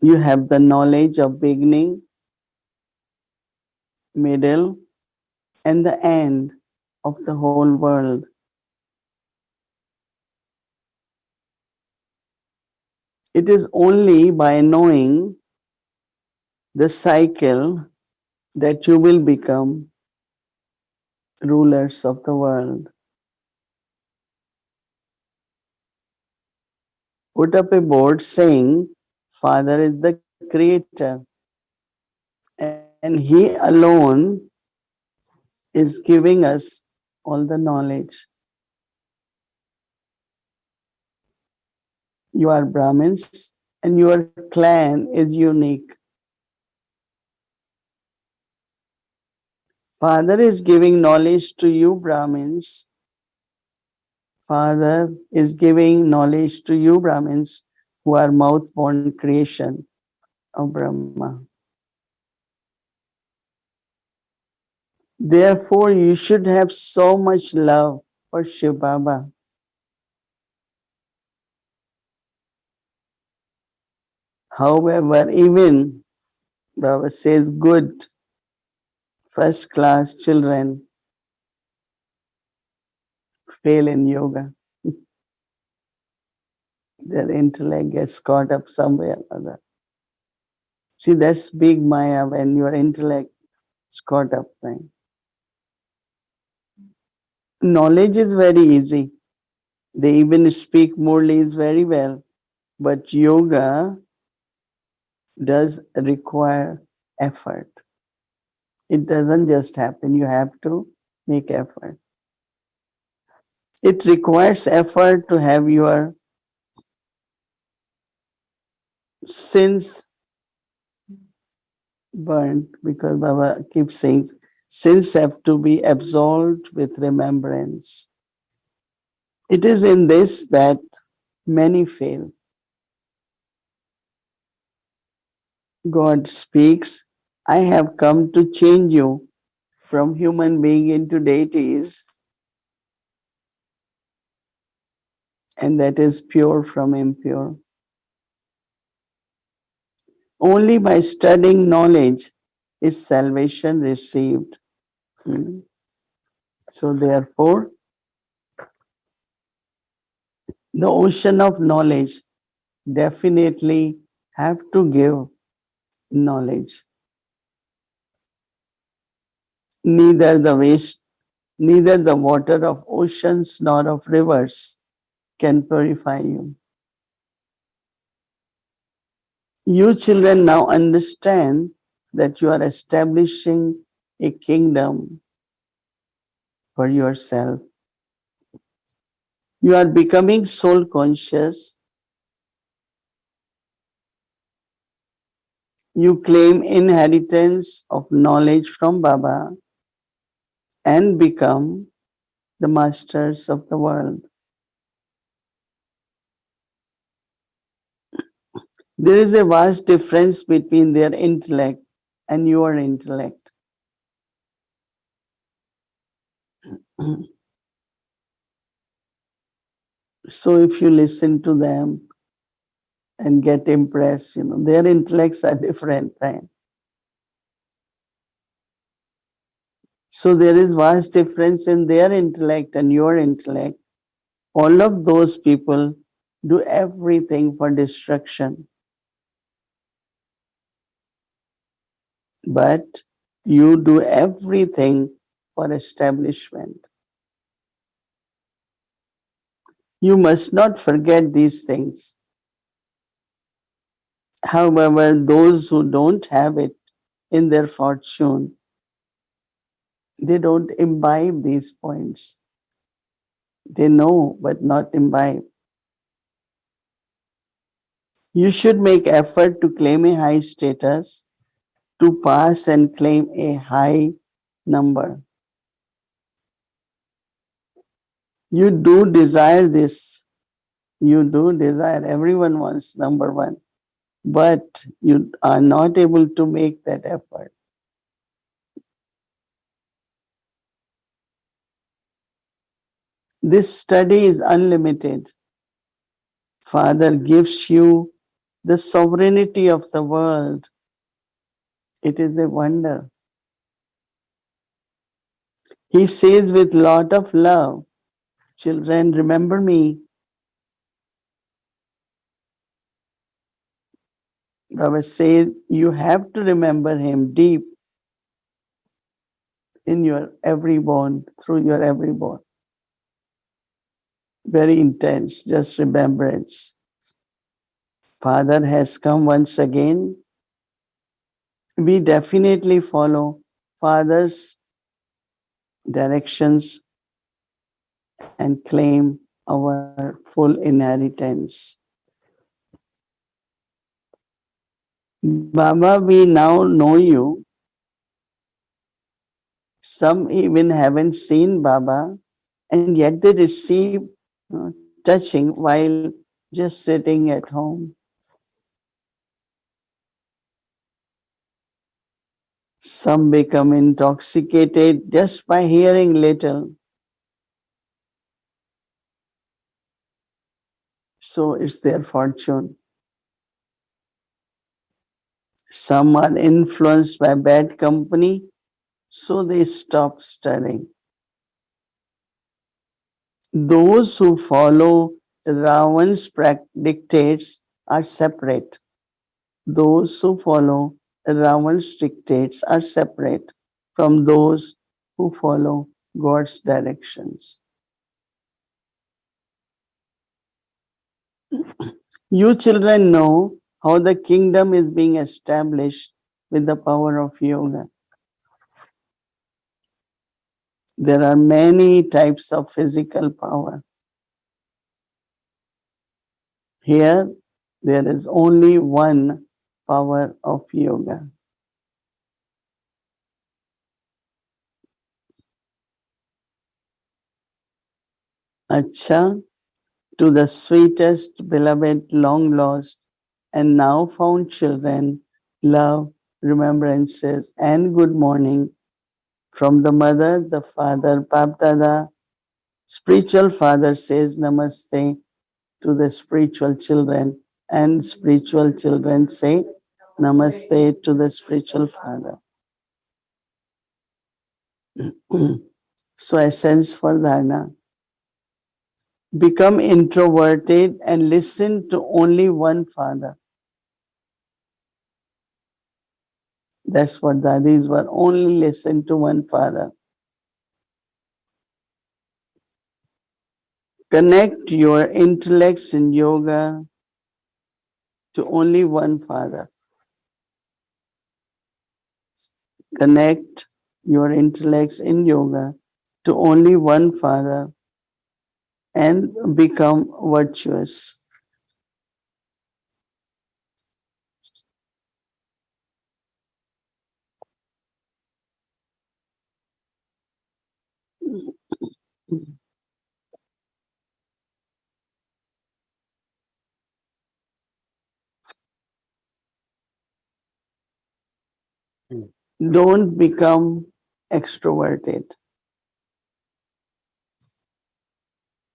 You have the knowledge of beginning, middle, and the end of the whole world. It is only by knowing the cycle that you will become rulers of the world. Put up a board saying, Father is the creator, and He alone is giving us all the knowledge. You are Brahmins, and your clan is unique. Father is giving knowledge to you, Brahmins. Father is giving knowledge to you, Brahmins, who are mouth-born creation of Brahma. Therefore, you should have so much love for Shiv Baba. However, even Baba says good, first-class children fail in yoga. Their intellect gets caught up somewhere or other. See, that's big Maya when your intellect is caught up. Right? Knowledge is very easy. They even speak Murlis very well. But yoga does require effort. It doesn't just happen. You have to make effort. It requires effort to have your sins burnt, because Baba keeps saying sins have to be absolved with remembrance. It is in this that many fail. God speaks, I have come to change you from human being into deities, and that is pure from impure. Only by studying knowledge is salvation received. Hmm. So therefore, the ocean of knowledge definitely have to give knowledge. Neither the waste, neither the water of oceans nor of rivers can purify you. You children now understand that you are establishing a kingdom for yourself. You are becoming soul conscious. You claim inheritance of knowledge from Baba and become the masters of the world. There is a vast difference between their intellect and your intellect. So if you listen to them and get impressed, their intellects are different, right? So there is vast difference in their intellect and your intellect. All of those people do everything for destruction. But you do everything for establishment. You must not forget these things. However, those who don't have it in their fortune, they don't imbibe these points. They know, but not imbibe. You should make effort to claim a high status, to pass and claim a high number. You do desire this. You do desire, everyone wants number one, but you are not able to make that effort. This study is unlimited. Father gives you the sovereignty of the world. It is a wonder. He says with lot of love, children, remember me. Baba says you have to remember him deep in your every bone, through your every bone. Very intense, just remembrance. Father has come once again. We definitely follow Father's directions and claim our full inheritance. Baba, we now know you. Some even haven't seen Baba, and yet they receive touching while just sitting at home. Some become intoxicated just by hearing little. So it's their fortune. Some are influenced by bad company, so they stop studying. Those who follow Ravan's dictates are separate. Those who follow Ravan's dictates are separate from those who follow God's directions. You children know how the kingdom is being established with the power of yoga. There are many types of physical power. Here, there is only one power of yoga. Acha, to the sweetest, beloved, long lost, and now found children, love, remembrances, and good morning from the mother, the father, Bap Dada. Spiritual father says namaste to the spiritual children, and spiritual children say Namaste to the spiritual father. So essence for dharana. Become introverted and listen to only one father. That's what dadis were, only listen to one father. Connect your intellects in yoga to only one father. Connect your intellects in yoga to only one father and become virtuous. Don't become extroverted.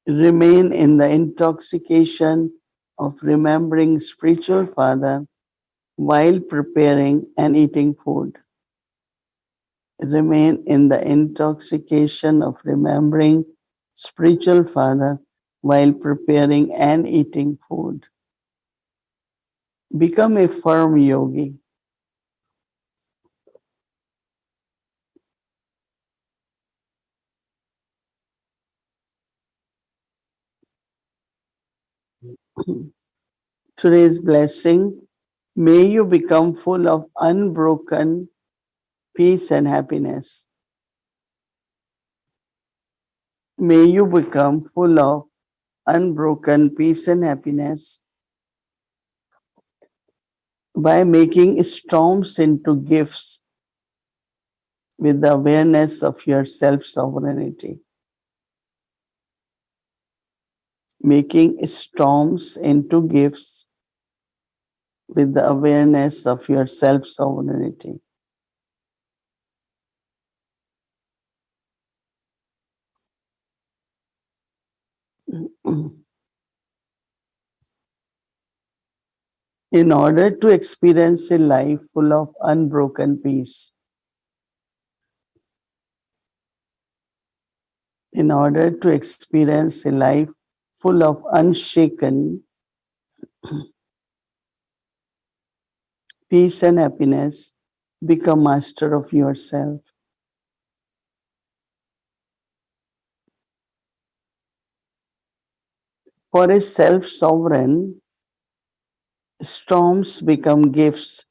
Remain in the intoxication of remembering spiritual father while preparing and eating food. Remain in the intoxication of remembering spiritual father while preparing and eating food. Become a firm yogi. Today's blessing, may you become full of unbroken peace and happiness. May you become full of unbroken peace and happiness by making storms into gifts with the awareness of your self-sovereignty. Making storms into gifts with the awareness of your self-sovereignty. In order to experience a life full of unbroken peace, in order to experience a life full of unshaken peace and happiness, become master of yourself. For a self-sovereign, storms become gifts.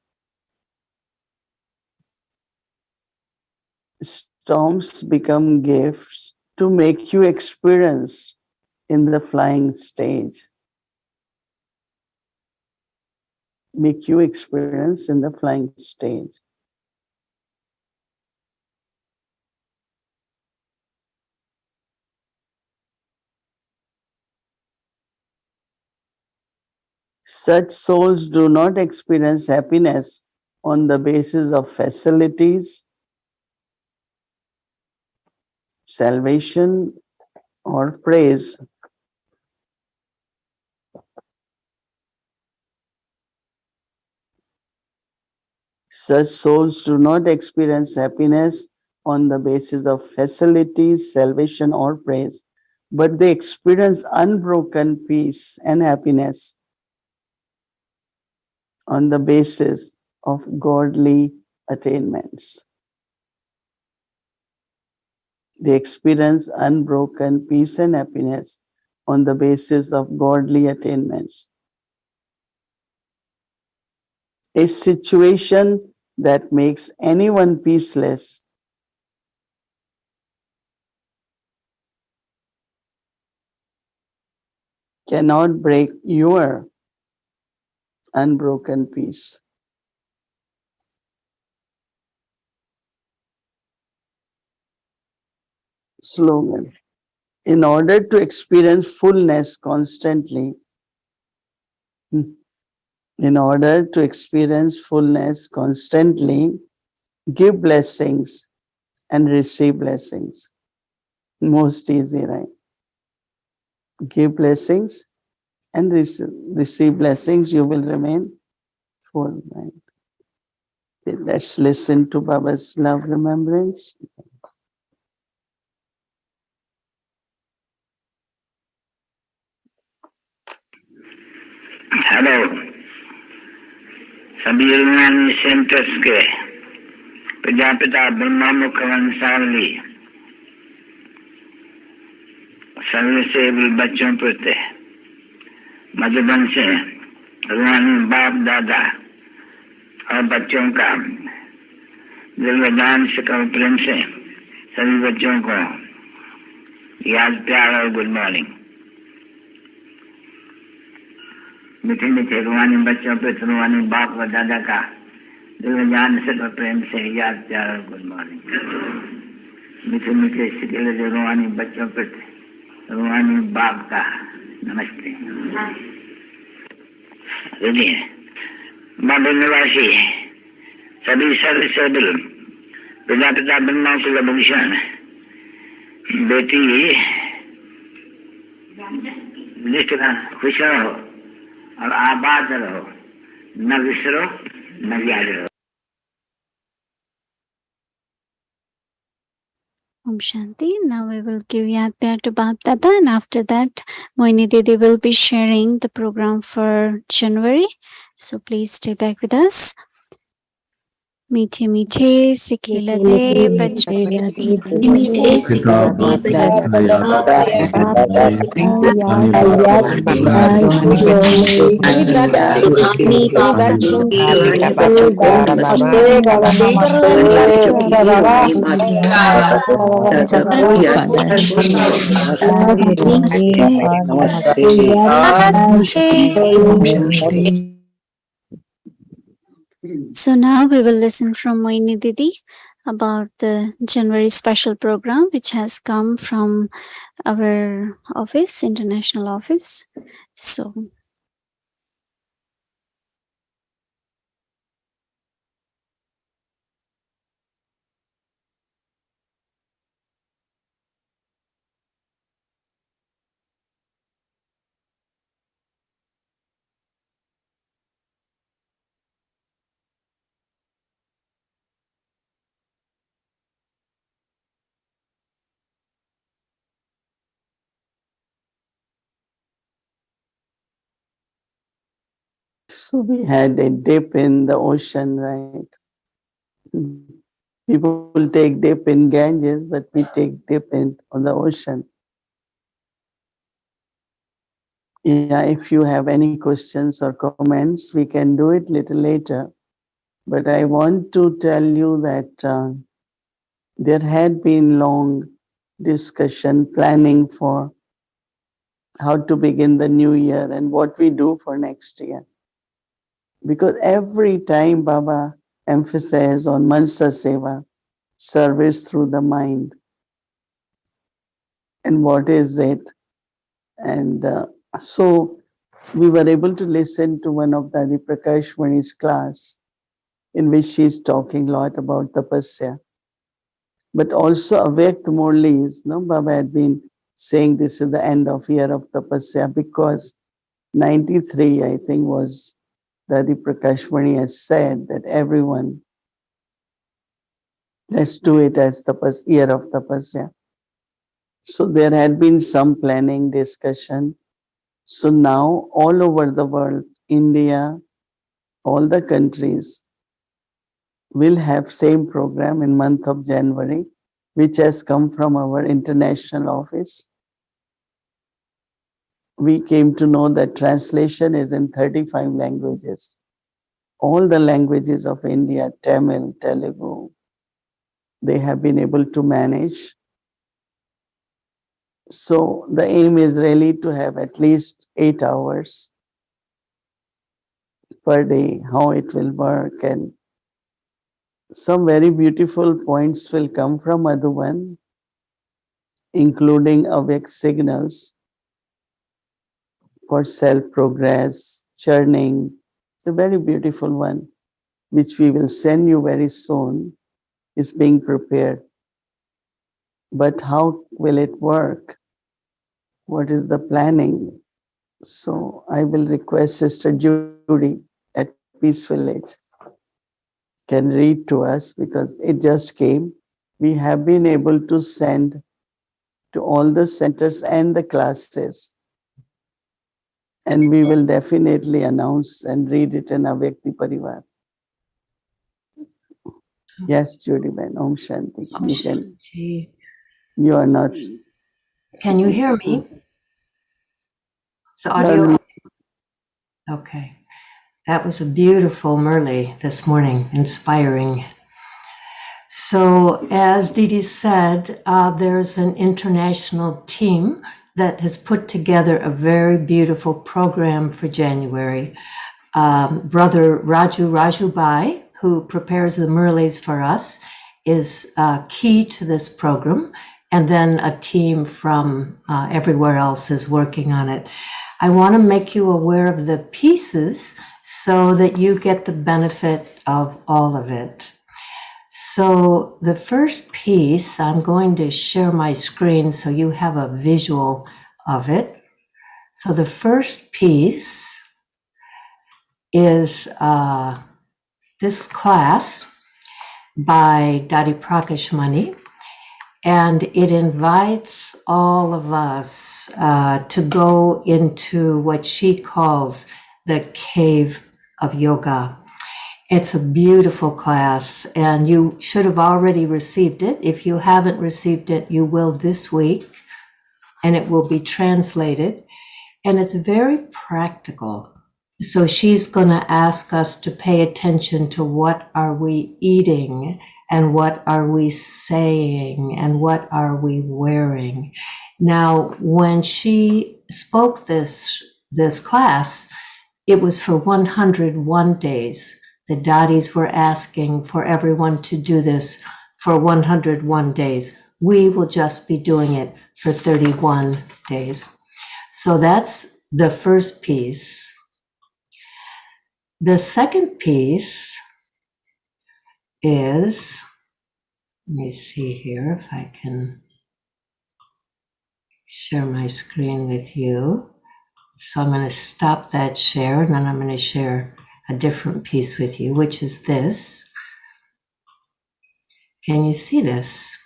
Storms become gifts to make you experience in the flying stage. Make you experience in the flying stage. Such souls do not experience happiness on the basis of facilities, salvation, or praise. Such souls do not experience happiness on the basis of facilities, salvation, or praise, but they experience unbroken peace and happiness on the basis of godly attainments. They experience unbroken peace and happiness on the basis of godly attainments. A situation that makes anyone peaceless cannot break your unbroken peace. Slogan. In order to experience fullness constantly, in order to experience fullness constantly, give blessings and receive blessings. Most easy, right? Give blessings and receive blessings, you will remain full, right? Let's listen to Baba's love remembrance. Hello सभी यूनानी centres के प्रजापिता ब्रह्मा मुख वंशावली सर्वसेवी बच्चों प्रति मधुबन से रूहानी बाप दादा और बच्चों का दिलवदान से प्रेम से सभी बच्चों को याद प्यार और गुड मॉर्निंग। मीठे मीठे रूहानी बच्चों पे रूहानी बाप व दादा का दिलवदान से प्रेम से याद प्यार और गुड मॉर्निंग। मीठे मीठे सिकले रूहानी बच्चों पे रूहानी बाप का नमस्ते। बाबा निवासी सभी सर्वसेवल प्रजापिता ब्रह्मा कुलभूषण बेटी खुश रहो और आबाद रहो, न विसरो न याद रहो। Om Shanti. Now we will give Yad Pyar to Bap Dada, and after that Mohini Didi will be sharing the program for January. So please stay back with us. मीठे मीठे सिके लते बच्चों मीठे से बाप So now we will listen from Mohini Didi about the January special program which has come from our office, international office. So So we had a dip in the ocean, right? People take dip in Ganges, but we take dip on the ocean. Yeah, if you have any questions or comments, we can do it little later. But I want to tell you that there had been long discussion, planning for how to begin the new year and what we do for next year. Because every time Baba emphasized on Mansa Seva, service through the mind. And what is it? And so we were able to listen to one of Dadi Prakashwani's class in which she's talking a lot about tapasya. But also Avyakt Murli's, Baba had been saying this is the end of year of tapasya because 93, I think, was Dadi Prakashwani has said that everyone, let's do it as year of tapasya. So there had been some planning, discussion. So now all over the world, India, all the countries will have same program in month of January, which has come from our international office. We came to know that translation is in 35 languages. All the languages of India, Tamil, Telugu, they have been able to manage. So the aim is really to have at least 8 hours per day, how it will work, and some very beautiful points will come from Madhuban, including Avyakt signals for self-progress, churning. It's a very beautiful one, which we will send you very soon, is being prepared. But how will it work? What is the planning? So I will request Sister Judy at Peace Village can read to us because it just came. We have been able to send to all the centers and the classes. And we will definitely announce and read it in Avyakti Parivar. Yes, Judy Ben, Om Shanti. You are not. Can you hear me? Is the audio? Okay. That was a beautiful Murli this morning, inspiring. So, as Didi said, there's an international team that has put together a very beautiful program for January. Brother Raju Bai, who prepares the Murlis for us, is key to this program. And then a team from everywhere else is working on it. I want to make you aware of the pieces so that you get the benefit of all of it. So the first piece, I'm going to share my screen so you have a visual of it. So the first piece is this class by Dadi Prakashmani, and it invites all of us to go into what she calls the cave of yoga. It's a beautiful class, and you should have already received it. If you haven't received it, you will this week, and it will be translated. And it's very practical. So she's going to ask us to pay attention to what are we eating, and what are we saying, and what are we wearing. Now, when she spoke this class, it was for 101 days. The Dadis were asking for everyone to do this for 101 days. We will just be doing it for 31 days. So that's the first piece. The second piece is, let me see here if I can share my screen with you. So I'm going to stop that share, and then I'm going to share a different piece with you, which is this. Can you see this?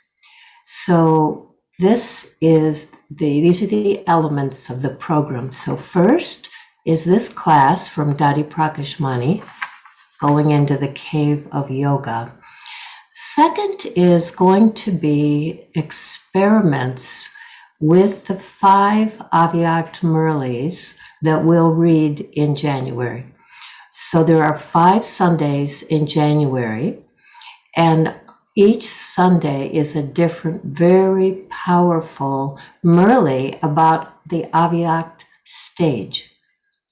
So these are the elements of the program. So first is this class from Dadi Prakashmani, going into the cave of yoga. Second is going to be experiments with the 5 Avyakt Murlis that we'll read in January. So there are 5 Sundays in January, and each Sunday is a different, very powerful Murli about the Avyakt stage,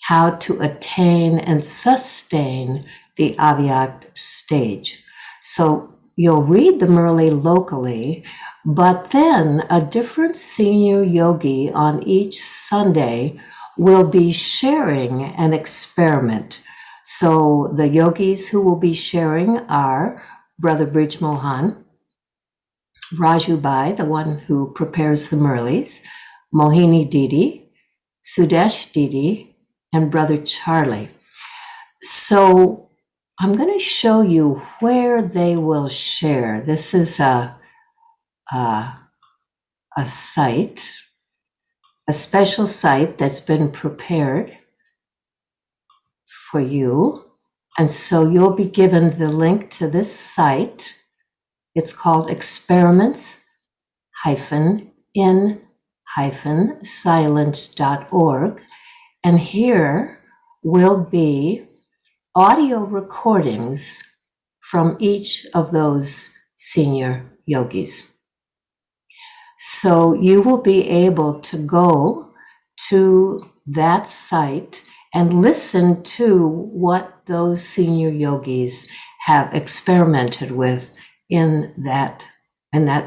how to attain and sustain the Avyakt stage. So you'll read the Murli locally, but then a different senior yogi on each Sunday will be sharing an experiment. So the yogis who will be sharing are Brother Brij Mohan, Raju Bai, the one who prepares the Murlis, Mohini Didi, Sudesh Didi, and Brother Charlie. So I'm going to show you where they will share. This is a site, a special site that's been prepared for you. And so you'll be given the link to this site. It's called experiments-in-silent.org. And here will be audio recordings from each of those senior yogis. So you will be able to go to that site and listen to what those senior yogis have experimented with in that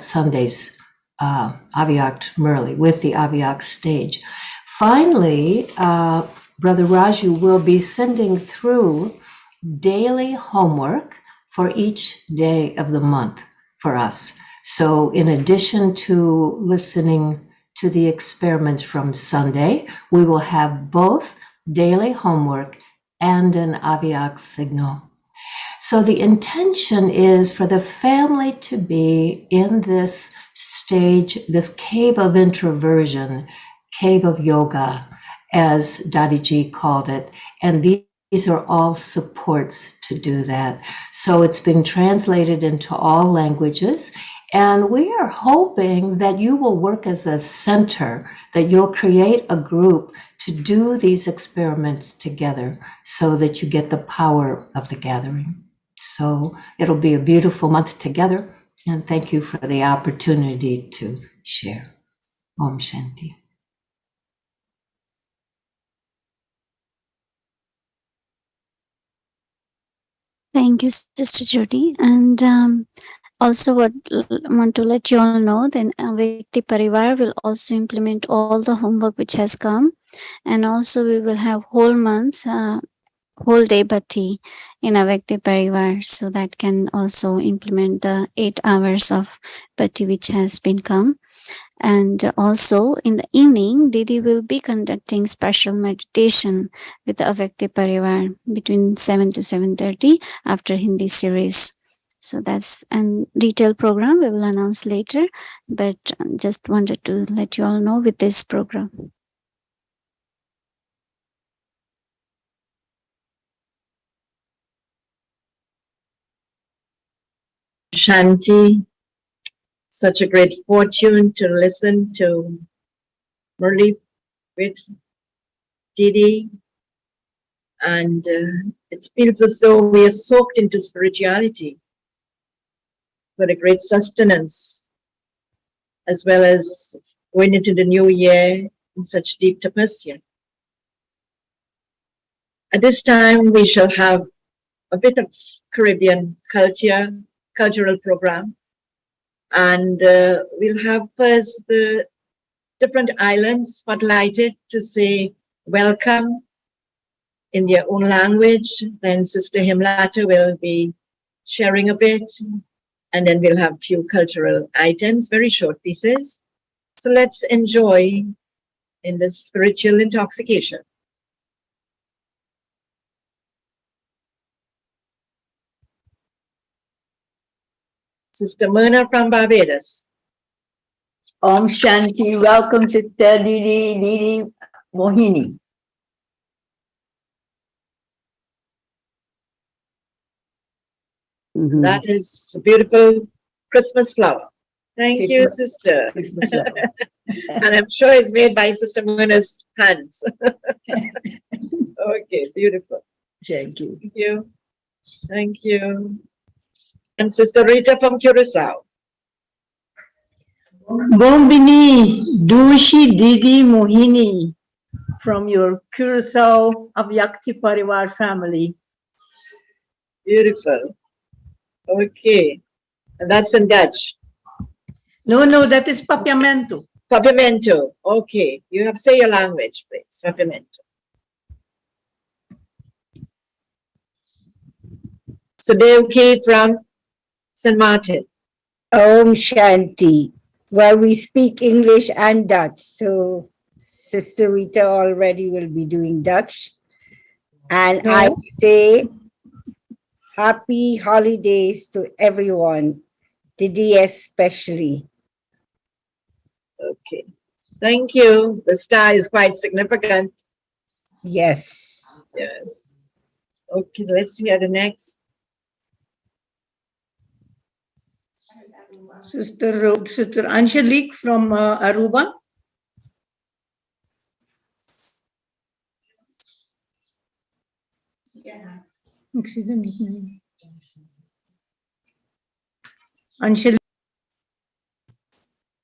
Sunday's Avyakt Murli, with the Avyakt stage. Finally, Brother Raju will be sending through daily homework for each day of the month for us. So in addition to listening to the experiments from Sunday, we will have both daily homework and an Avyakt signal. So the intention is for the family to be in this stage, this cave of introversion, cave of yoga, as Dadiji called it. And these are all supports to do that. So it's been translated into all languages. And we are hoping that you will work as a center, that you'll create a group to do these experiments together so that you get the power of the gathering. So it'll be a beautiful month together. And thank you for the opportunity to share. Om Shanti. Thank you, Sister Judy. And also want to let you all know that Avyakti Parivar will also implement all the homework which has come. And also we will have whole month, whole day bhakti in Avyakti Parivar. So that can also implement the 8 hours of bhakti which has been come. And also in the evening, Didi will be conducting special meditation with the Avyakti Parivar between 7 to 7:30 after Hindi series. So that's a detailed program we will announce later, but just wanted to let you all know with this program. Shanti, such a great fortune to listen to Murli with Didi, and it feels as though we are soaked into spirituality for a great sustenance, as well as going into the new year in such deep tapasya. At this time, we shall have a bit of Caribbean cultural program, and we'll have first the different islands spotlighted to say welcome in their own language. Then Sister Himlata will be sharing a bit, and then we'll have a few cultural items, very short pieces. So let's enjoy in this spiritual intoxication. Sister Myrna from Barbados. Om Shanti. Welcome, Sister Didi Mohini. Mhm. That is a beautiful Christmas flower. Thank you, sister. Christmas flower. And I'm sure it's made by Sister Myrna's hands. Okay, beautiful. Thank you. Thank you. Thank you. And Sister Rita from Curacao. Bombini Dushi Didi Mohini from your Curacao Avyakti Parivar family. Beautiful. Okay. And that's in Dutch. No, that is Papiamento. Papiamento. Okay. You have say your language, please. Papiamento. So Devki from St. Martin. Om Shanti. Well, we speak English and Dutch, so Sister Rita already will be doing Dutch. And No. I say happy holidays to everyone, Didi especially. Okay. Thank you. The star is quite significant. Yes. Yes. Okay, let's hear the next. Sister Angelique from Aruba. Ik zie er niet meer. Angelique.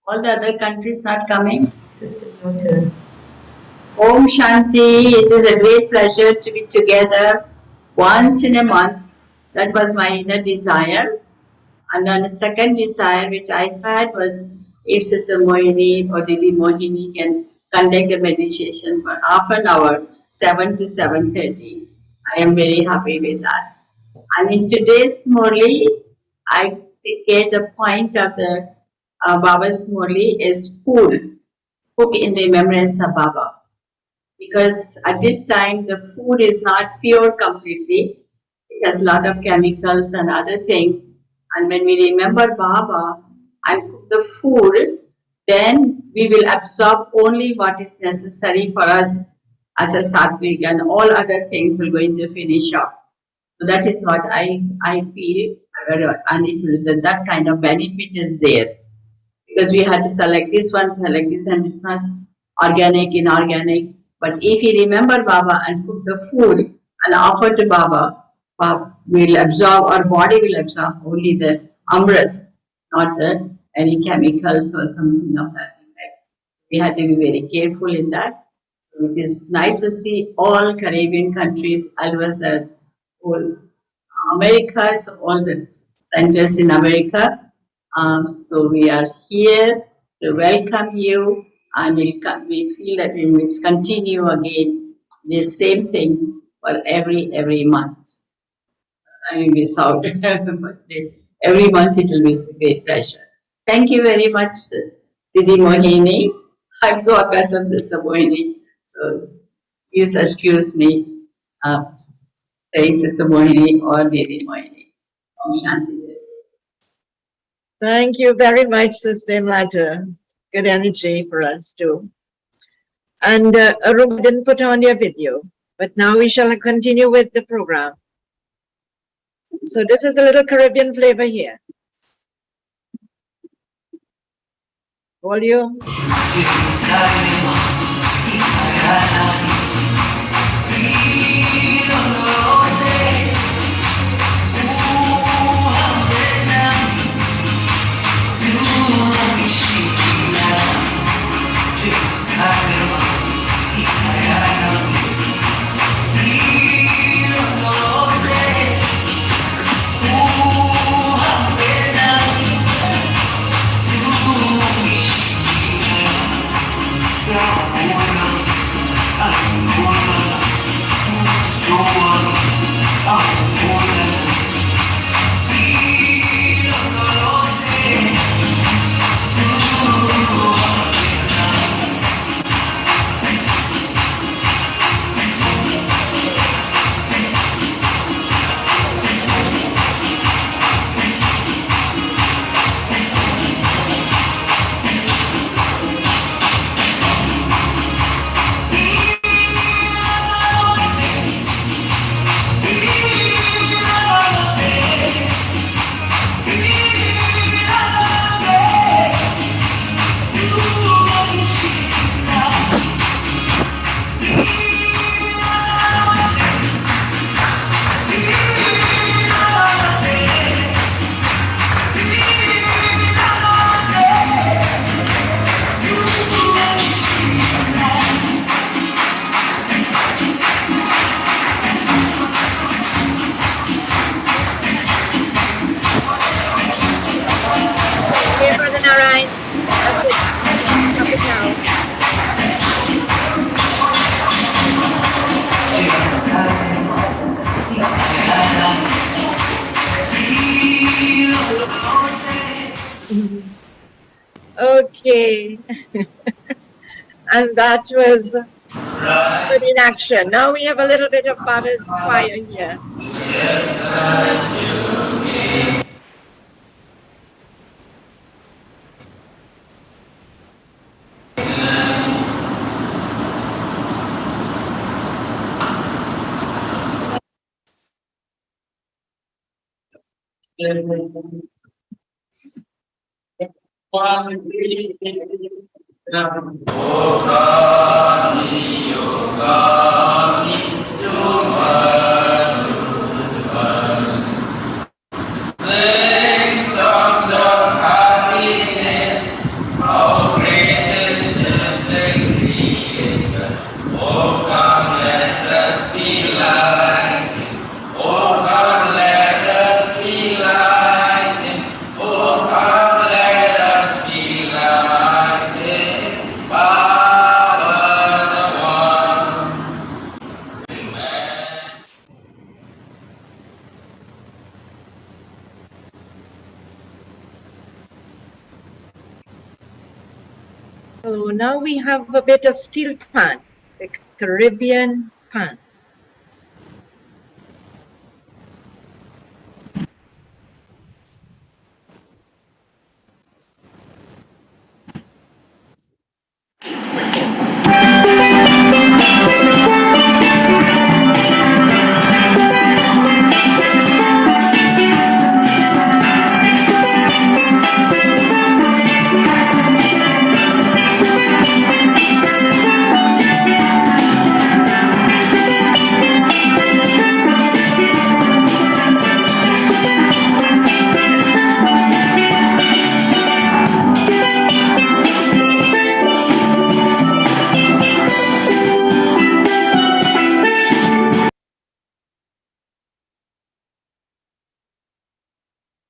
All the other countries not coming. Om Shanti. It is a great pleasure to be together once in a month. That was my inner desire. And then the second desire which I had was if Sister Mohini or Didi Mohini can conduct a meditation for half an hour, 7 to 7:30. I am very happy with that. And in today's Murli, I get the point of the Baba's Murli is food, cook in remembrance of Baba. Because at this time the food is not pure completely. It has a lot of chemicals and other things. And when we remember Baba and cook the food, then we will absorb only what is necessary for us as a sattvic, and all other things will going to finish off. So that is what I feel, and that kind of benefit is there. Because we had to select this one, select this, and this one, organic, inorganic. But if we remember Baba and cook the food and offer to Baba, Baba will absorb, our body will absorb only the amrit, not any chemicals or something of that effect. We had to be very careful in that. So it is nice to see all Caribbean countries, as well as all Americas, all the centers in America. So we are here to welcome you, and we feel that we must continue again the same thing for every month. I mean, we saw but every month it will be a great pleasure. Thank you very much, Didi Mohini. I'm so accustomed to Sister Mohini, so please excuse me saying Sister Mohini or Didi Mohini. Om Shanti. Thank you very much, Sister Mlata. Good energy for us too. And Aruba didn't put on your video, but now we shall continue with the program. So this is a little Caribbean flavor here. Volume. Okay, Brother Narayan. That's it. Stop it now. Okay. And that was good in action. Now we have a little bit of Baba's choir here. So now we have a bit of steel pan, the Caribbean pan.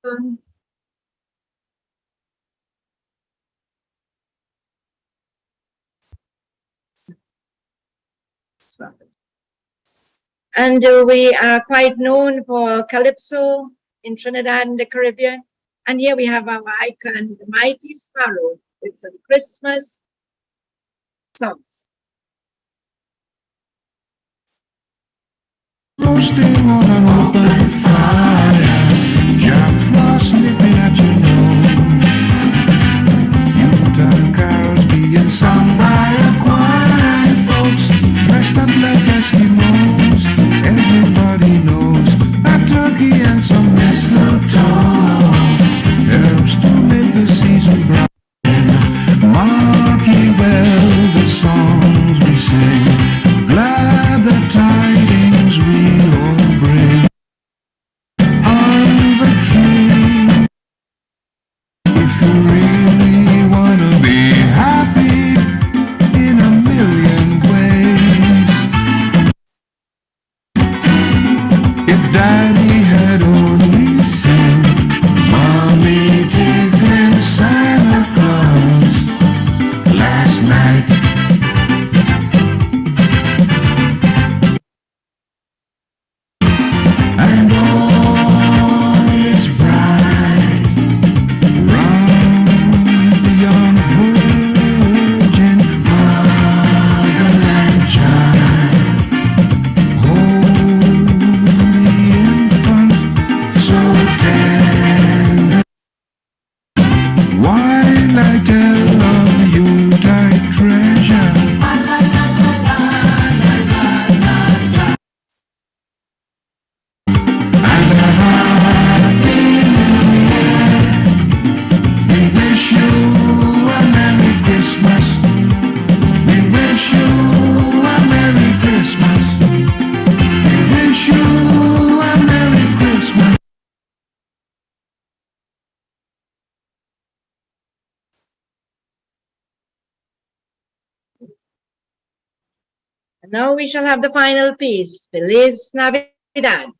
And we are quite known for calypso in Trinidad and the Caribbean. And here we have our icon, the Mighty Sparrow, with some Christmas songs. Roasting on an open fire, Jack Frost nipping at your nose. Yuletide carols being sung by a choir and folks dressed up like Eskimos. Everybody knows that turkey and some mistletoe helps to make the season bright. Mark ye well the songs we sing, glad the tidings we all bring. On the tree, if you really wanna be happy in a million ways. If Daddy had only seen Mommy tickling Santa Claus last night. And all is bright round beyond Virgin Motherland child. Holy infant, so tender. While I tell of Yuletide treasure, and a happy new year. We wish you a Merry Christmas. We wish you a Merry Christmas. We wish you a Merry Christmas. And now we shall have the final piece, Feliz Navidad.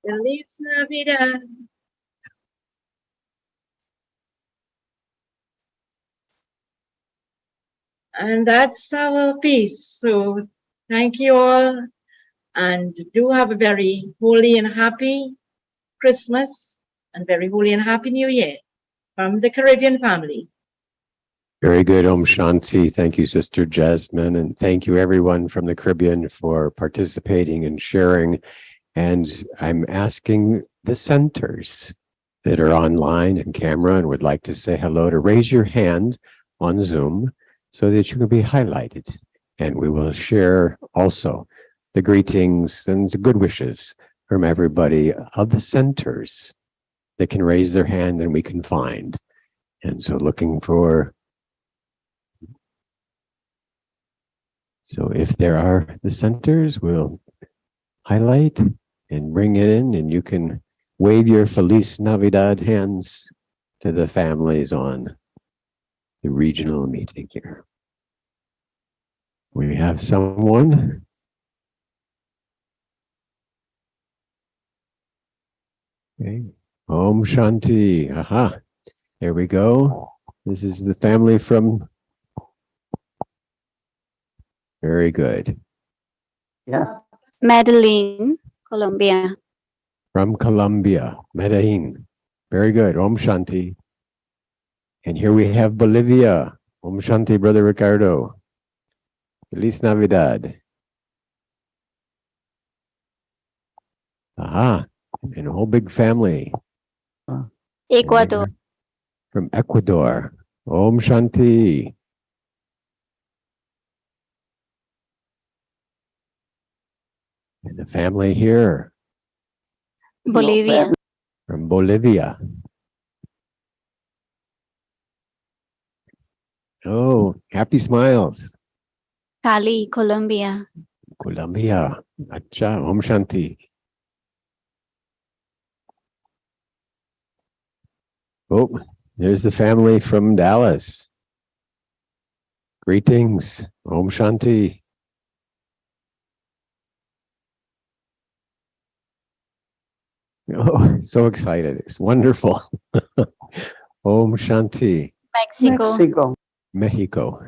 Feliz Navidad. And that's our piece. So thank you all, and do have a very holy and happy Christmas and very holy and happy New Year from the Caribbean family. Very good, Om Shanti. Thank you, Sister Jasmine. And thank you, everyone from the Caribbean, for participating and sharing. And I'm asking the centers that are online and camera and would like to say hello to raise your hand on Zoom so that you can be highlighted. And we will share also the greetings and the good wishes from everybody of the centers that can raise their hand and we can find. And so looking for, so if there are the centers, we'll highlight and bring it in, and you can wave your Feliz Navidad hands to the families on the regional meeting here. We have someone. Okay. Om Shanti. Aha. There we go. This is the family from. Very good. Yeah. Madeline, Colombia. From Colombia, Medellin. Very good. Om Shanti. And here we have Bolivia. Om Shanti, Brother Ricardo. Feliz Navidad. Aha. And a whole big family. Ecuador. From Ecuador. Om Shanti. And the family here. Bolivia. From Bolivia. Oh, happy smiles. Cali, Colombia. Colombia. Acha, Om Shanti. Oh, there's the family from Dallas. Greetings. Om Shanti. Oh, so excited. It's wonderful. Om Shanti. Mexico. Mexico. Mexico.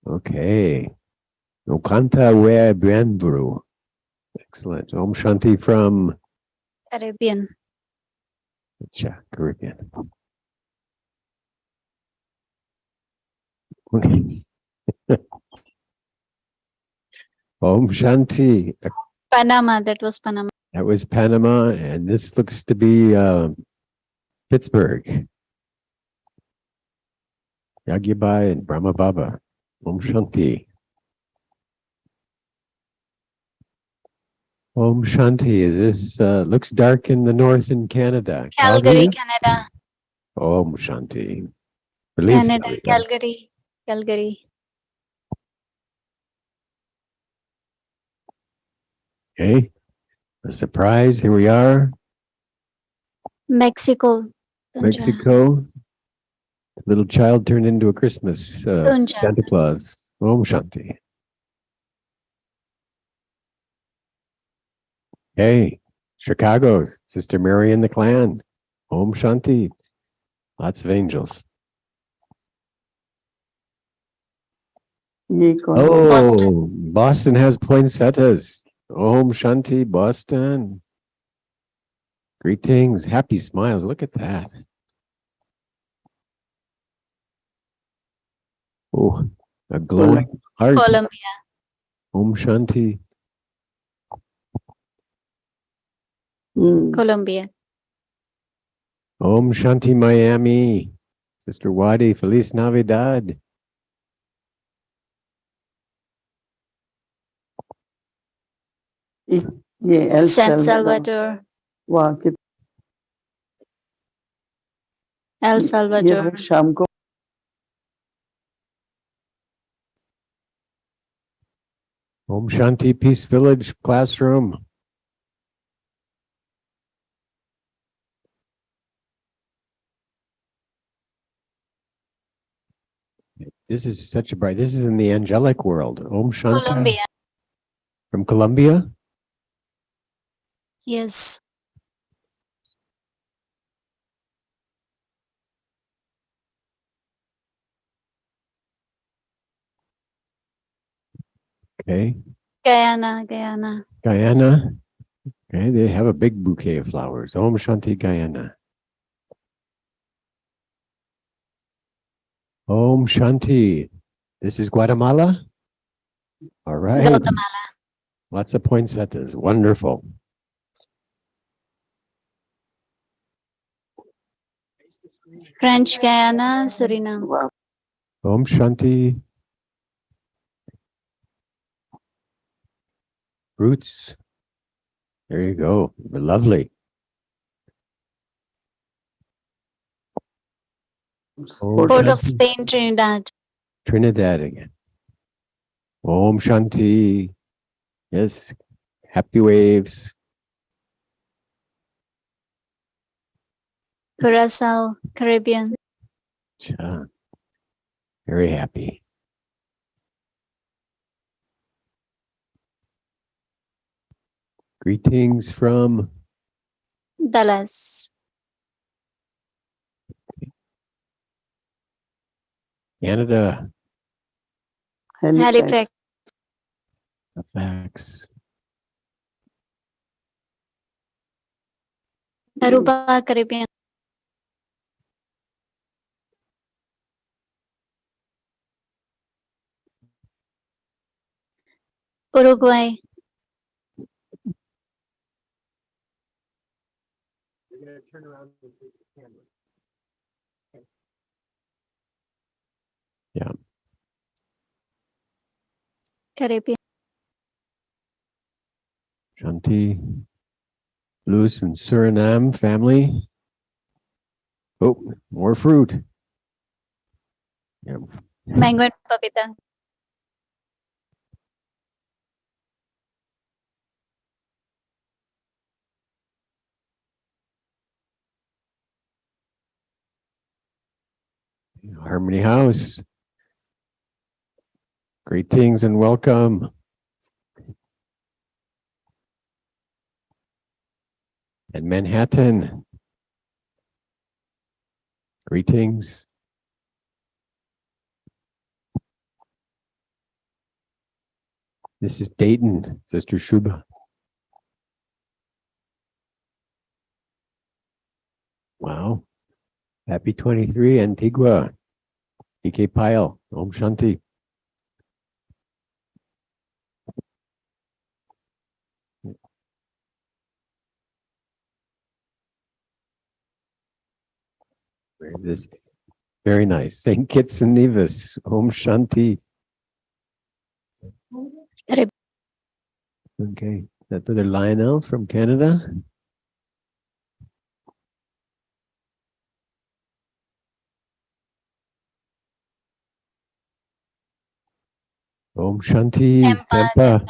Okay. Nokanta we bienvru. Excellent. Om Shanti from Caribbean. Caribbean. Okay. Om Shanti. Panama. That was Panama. That was Panama, and this looks to be Pittsburgh. Yagyabai and Brahma Baba. Om Shanti. Om Shanti. Is this looks dark in the north in Canada? Calgary, Canada. Om Shanti. Release Canada, Navidad. Calgary. Calgary. Okay. A surprise. Here we are. Mexico. Tunja. Mexico. Little child turned into a Christmas Tunja. Santa Claus. Om Shanti. Hey, Chicago, Sister Mary and the clan. Om Shanti. Lots of angels. Yeko. Oh, Boston has poinsettias. Om Shanti, Boston. Greetings, happy smiles. Look at that. Oh, a glowing heart. Colombia. Om Shanti. Colombia. Om Shanti, Miami. Sister Wadi, Feliz Navidad. ये El San Salvador. Salvador. वाह कित El ये Salvador. रोज शाम को Om Shanti, Peace Village classroom. This is such a bright, this is in the angelic world. Om Shanti. Colombia. From Colombia? Yes. Okay. Guyana. Guyana. Guyana. Okay, they have a big bouquet of flowers. Om Shanti, Guyana. Om Shanti. This is Guatemala? All right. Guatemala. Lots of poinsettias. Wonderful. French Guyana. Suriname. वाह Om Shanti. Roots. There you go. Lovely. Om Port of Shanti. Spain, Trinidad. Trinidad again. Om Shanti. Yes. Happy waves. Curacao, Caribbean. Cha. Very happy. Greetings from Dallas. Canada. Halifax. Halifax. Aruba, Caribbean. Uruguay. Yeah. Caribbean. Shanti. Luz and Suriname family. Oh, more fruit. Yeah. Mango and papita. Harmony House. Greetings and welcome. And Manhattan. Greetings. This is Dayton, Sister Shubha. Wow. Happy 23, Antigua. DK Pyle, Om Shanti. This very nice. St. Kitts and Nevis, Om Shanti. Okay, that Brother Lionel from Canada. Om Shanti, Tempa.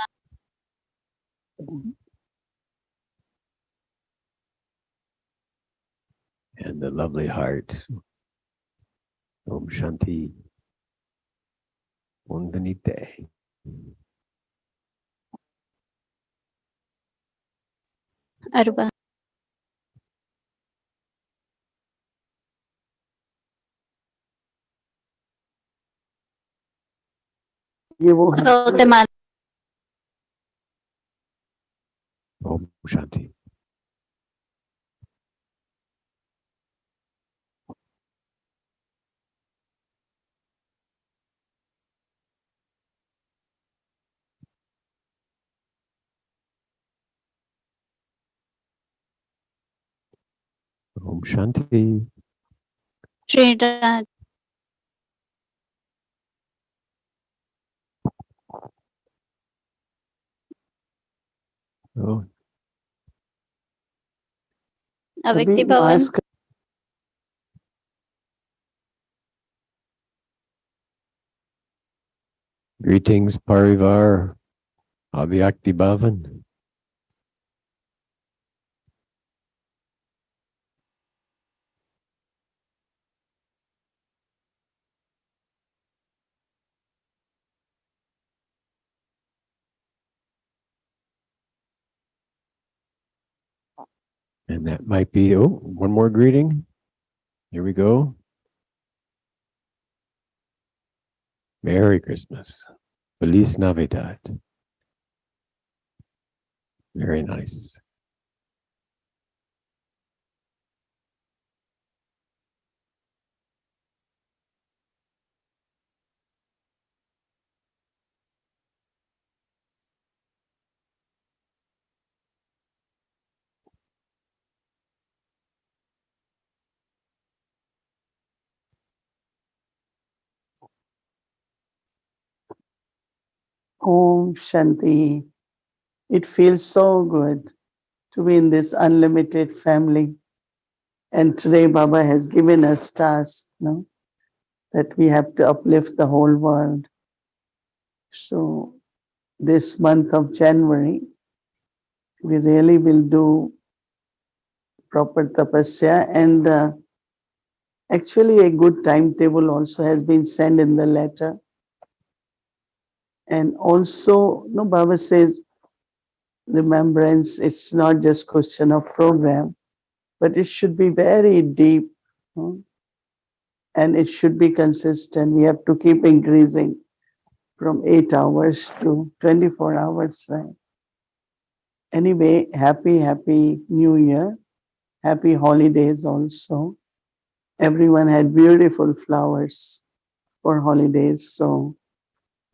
And the lovely heart. Om Shanti. Bondanite. Aruba. Guatemala. Om Shanti. Om Shanti. Trinidad. Oh, Avyakti Bhavan. greetings, Parivar. Avyakti Bhavan. And that might be, oh, one more greeting. Here we go. Merry Christmas. Feliz Navidad. Very nice. Om Shanti. It feels so good to be in this unlimited family. And today Baba has given us task, no? That we have to uplift the whole world. So this month of January, we really will do proper tapasya, and actually a good timetable also has been sent in the letter. And also, no, Baba says, remembrance, it's not just question of program, but it should be very deep, no? And it should be consistent. We have to keep increasing from 8 hours to 24 hours, right? Anyway, happy New Year. Happy holidays also. Everyone had beautiful flowers for holidays. So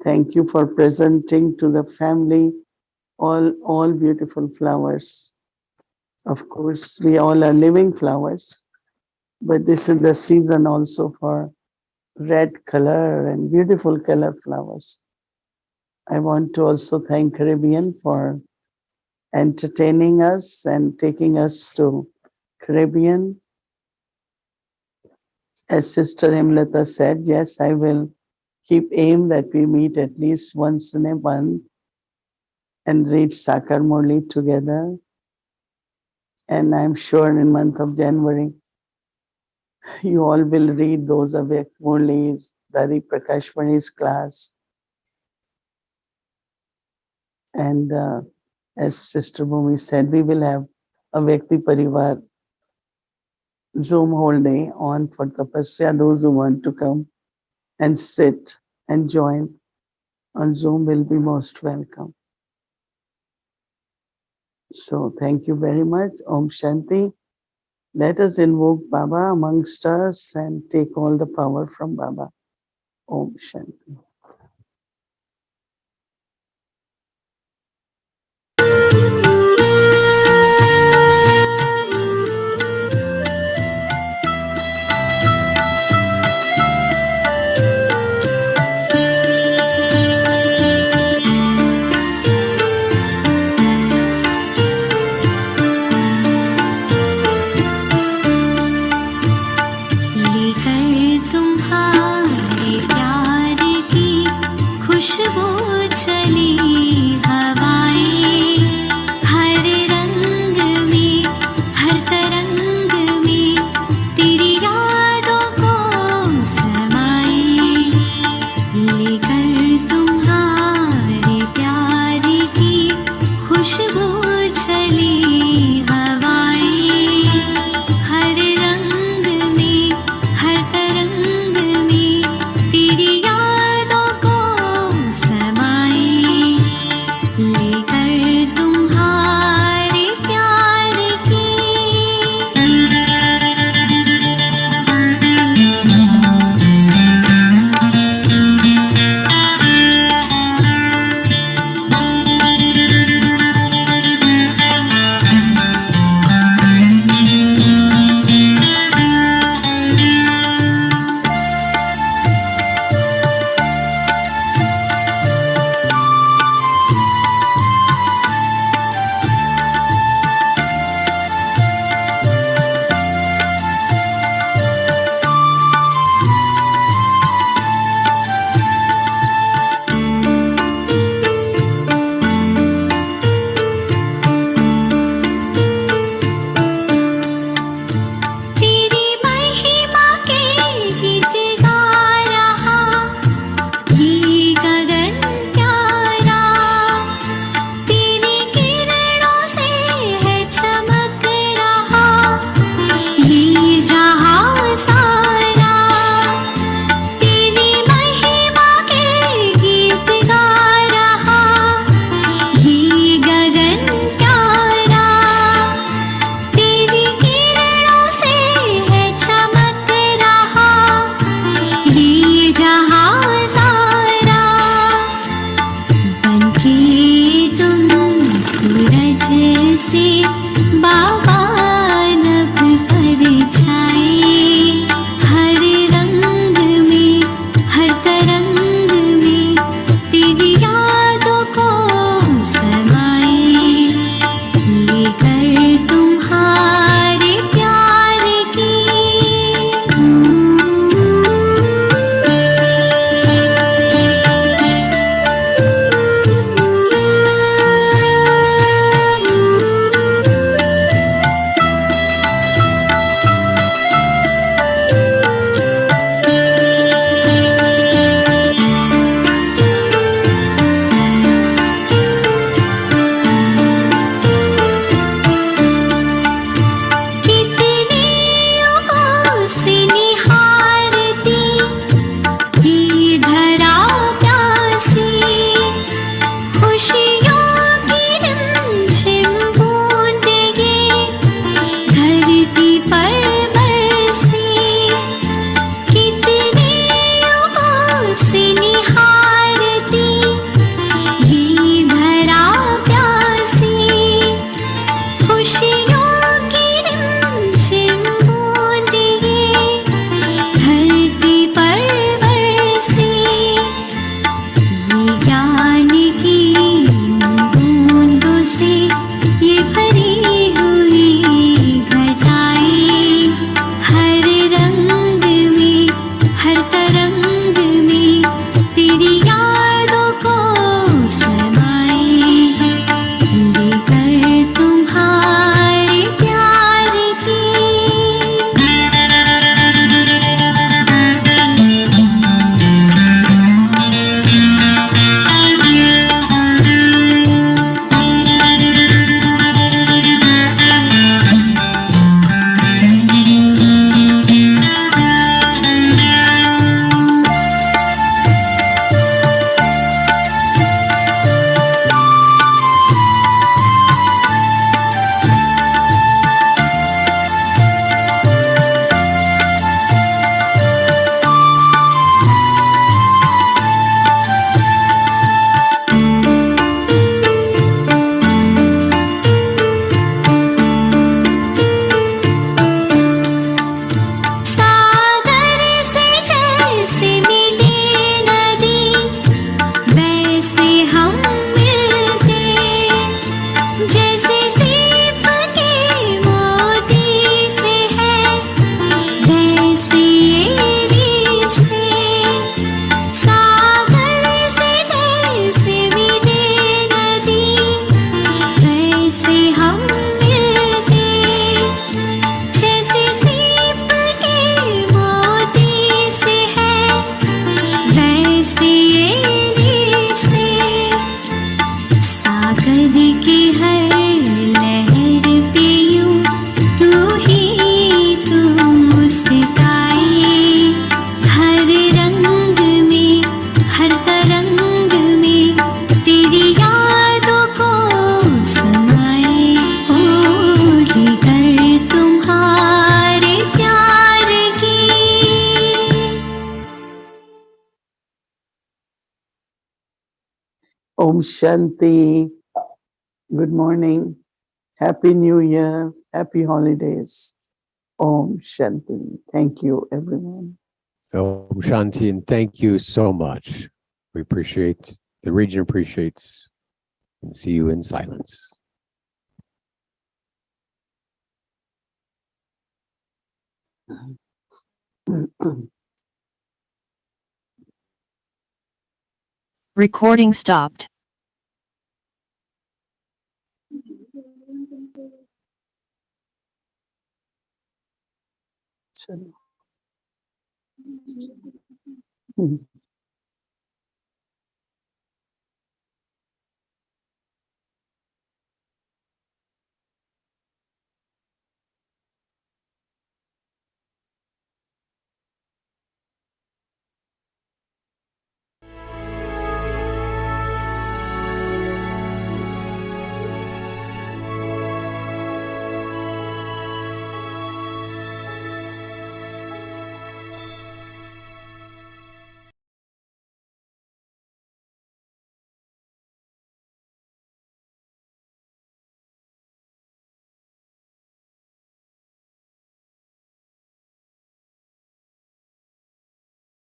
thank you for presenting to the family all beautiful flowers. Of course, we all are living flowers, but this is the season also for red color and beautiful color flowers. I want to also thank Caribbean for entertaining us and taking us to Caribbean. As Sister Himlata said, yes, I will keep aim that we meet at least once in a month and read Sakar Murli together. And I'm sure in month of January, you all will read those Avyakt Murli's, Dadi Prakashmani's class. And as Sister Bhumi said, we will have Avyakti Parivar Zoom whole day on for Tapasya. Those who want to come and sit and join on Zoom will be most welcome. So thank you very much. Om Shanti. Let us invoke Baba amongst us and take all the power from Baba. Om Shanti. लेकर तुम्हारे प्यार की Om Shanti. Good morning. Happy New Year. Happy holidays. Om Shanti. Thank you, everyone. Om Shanti, and thank you so much. We appreciate, the region appreciates, and see you in silence. Recording stopped. Chalo.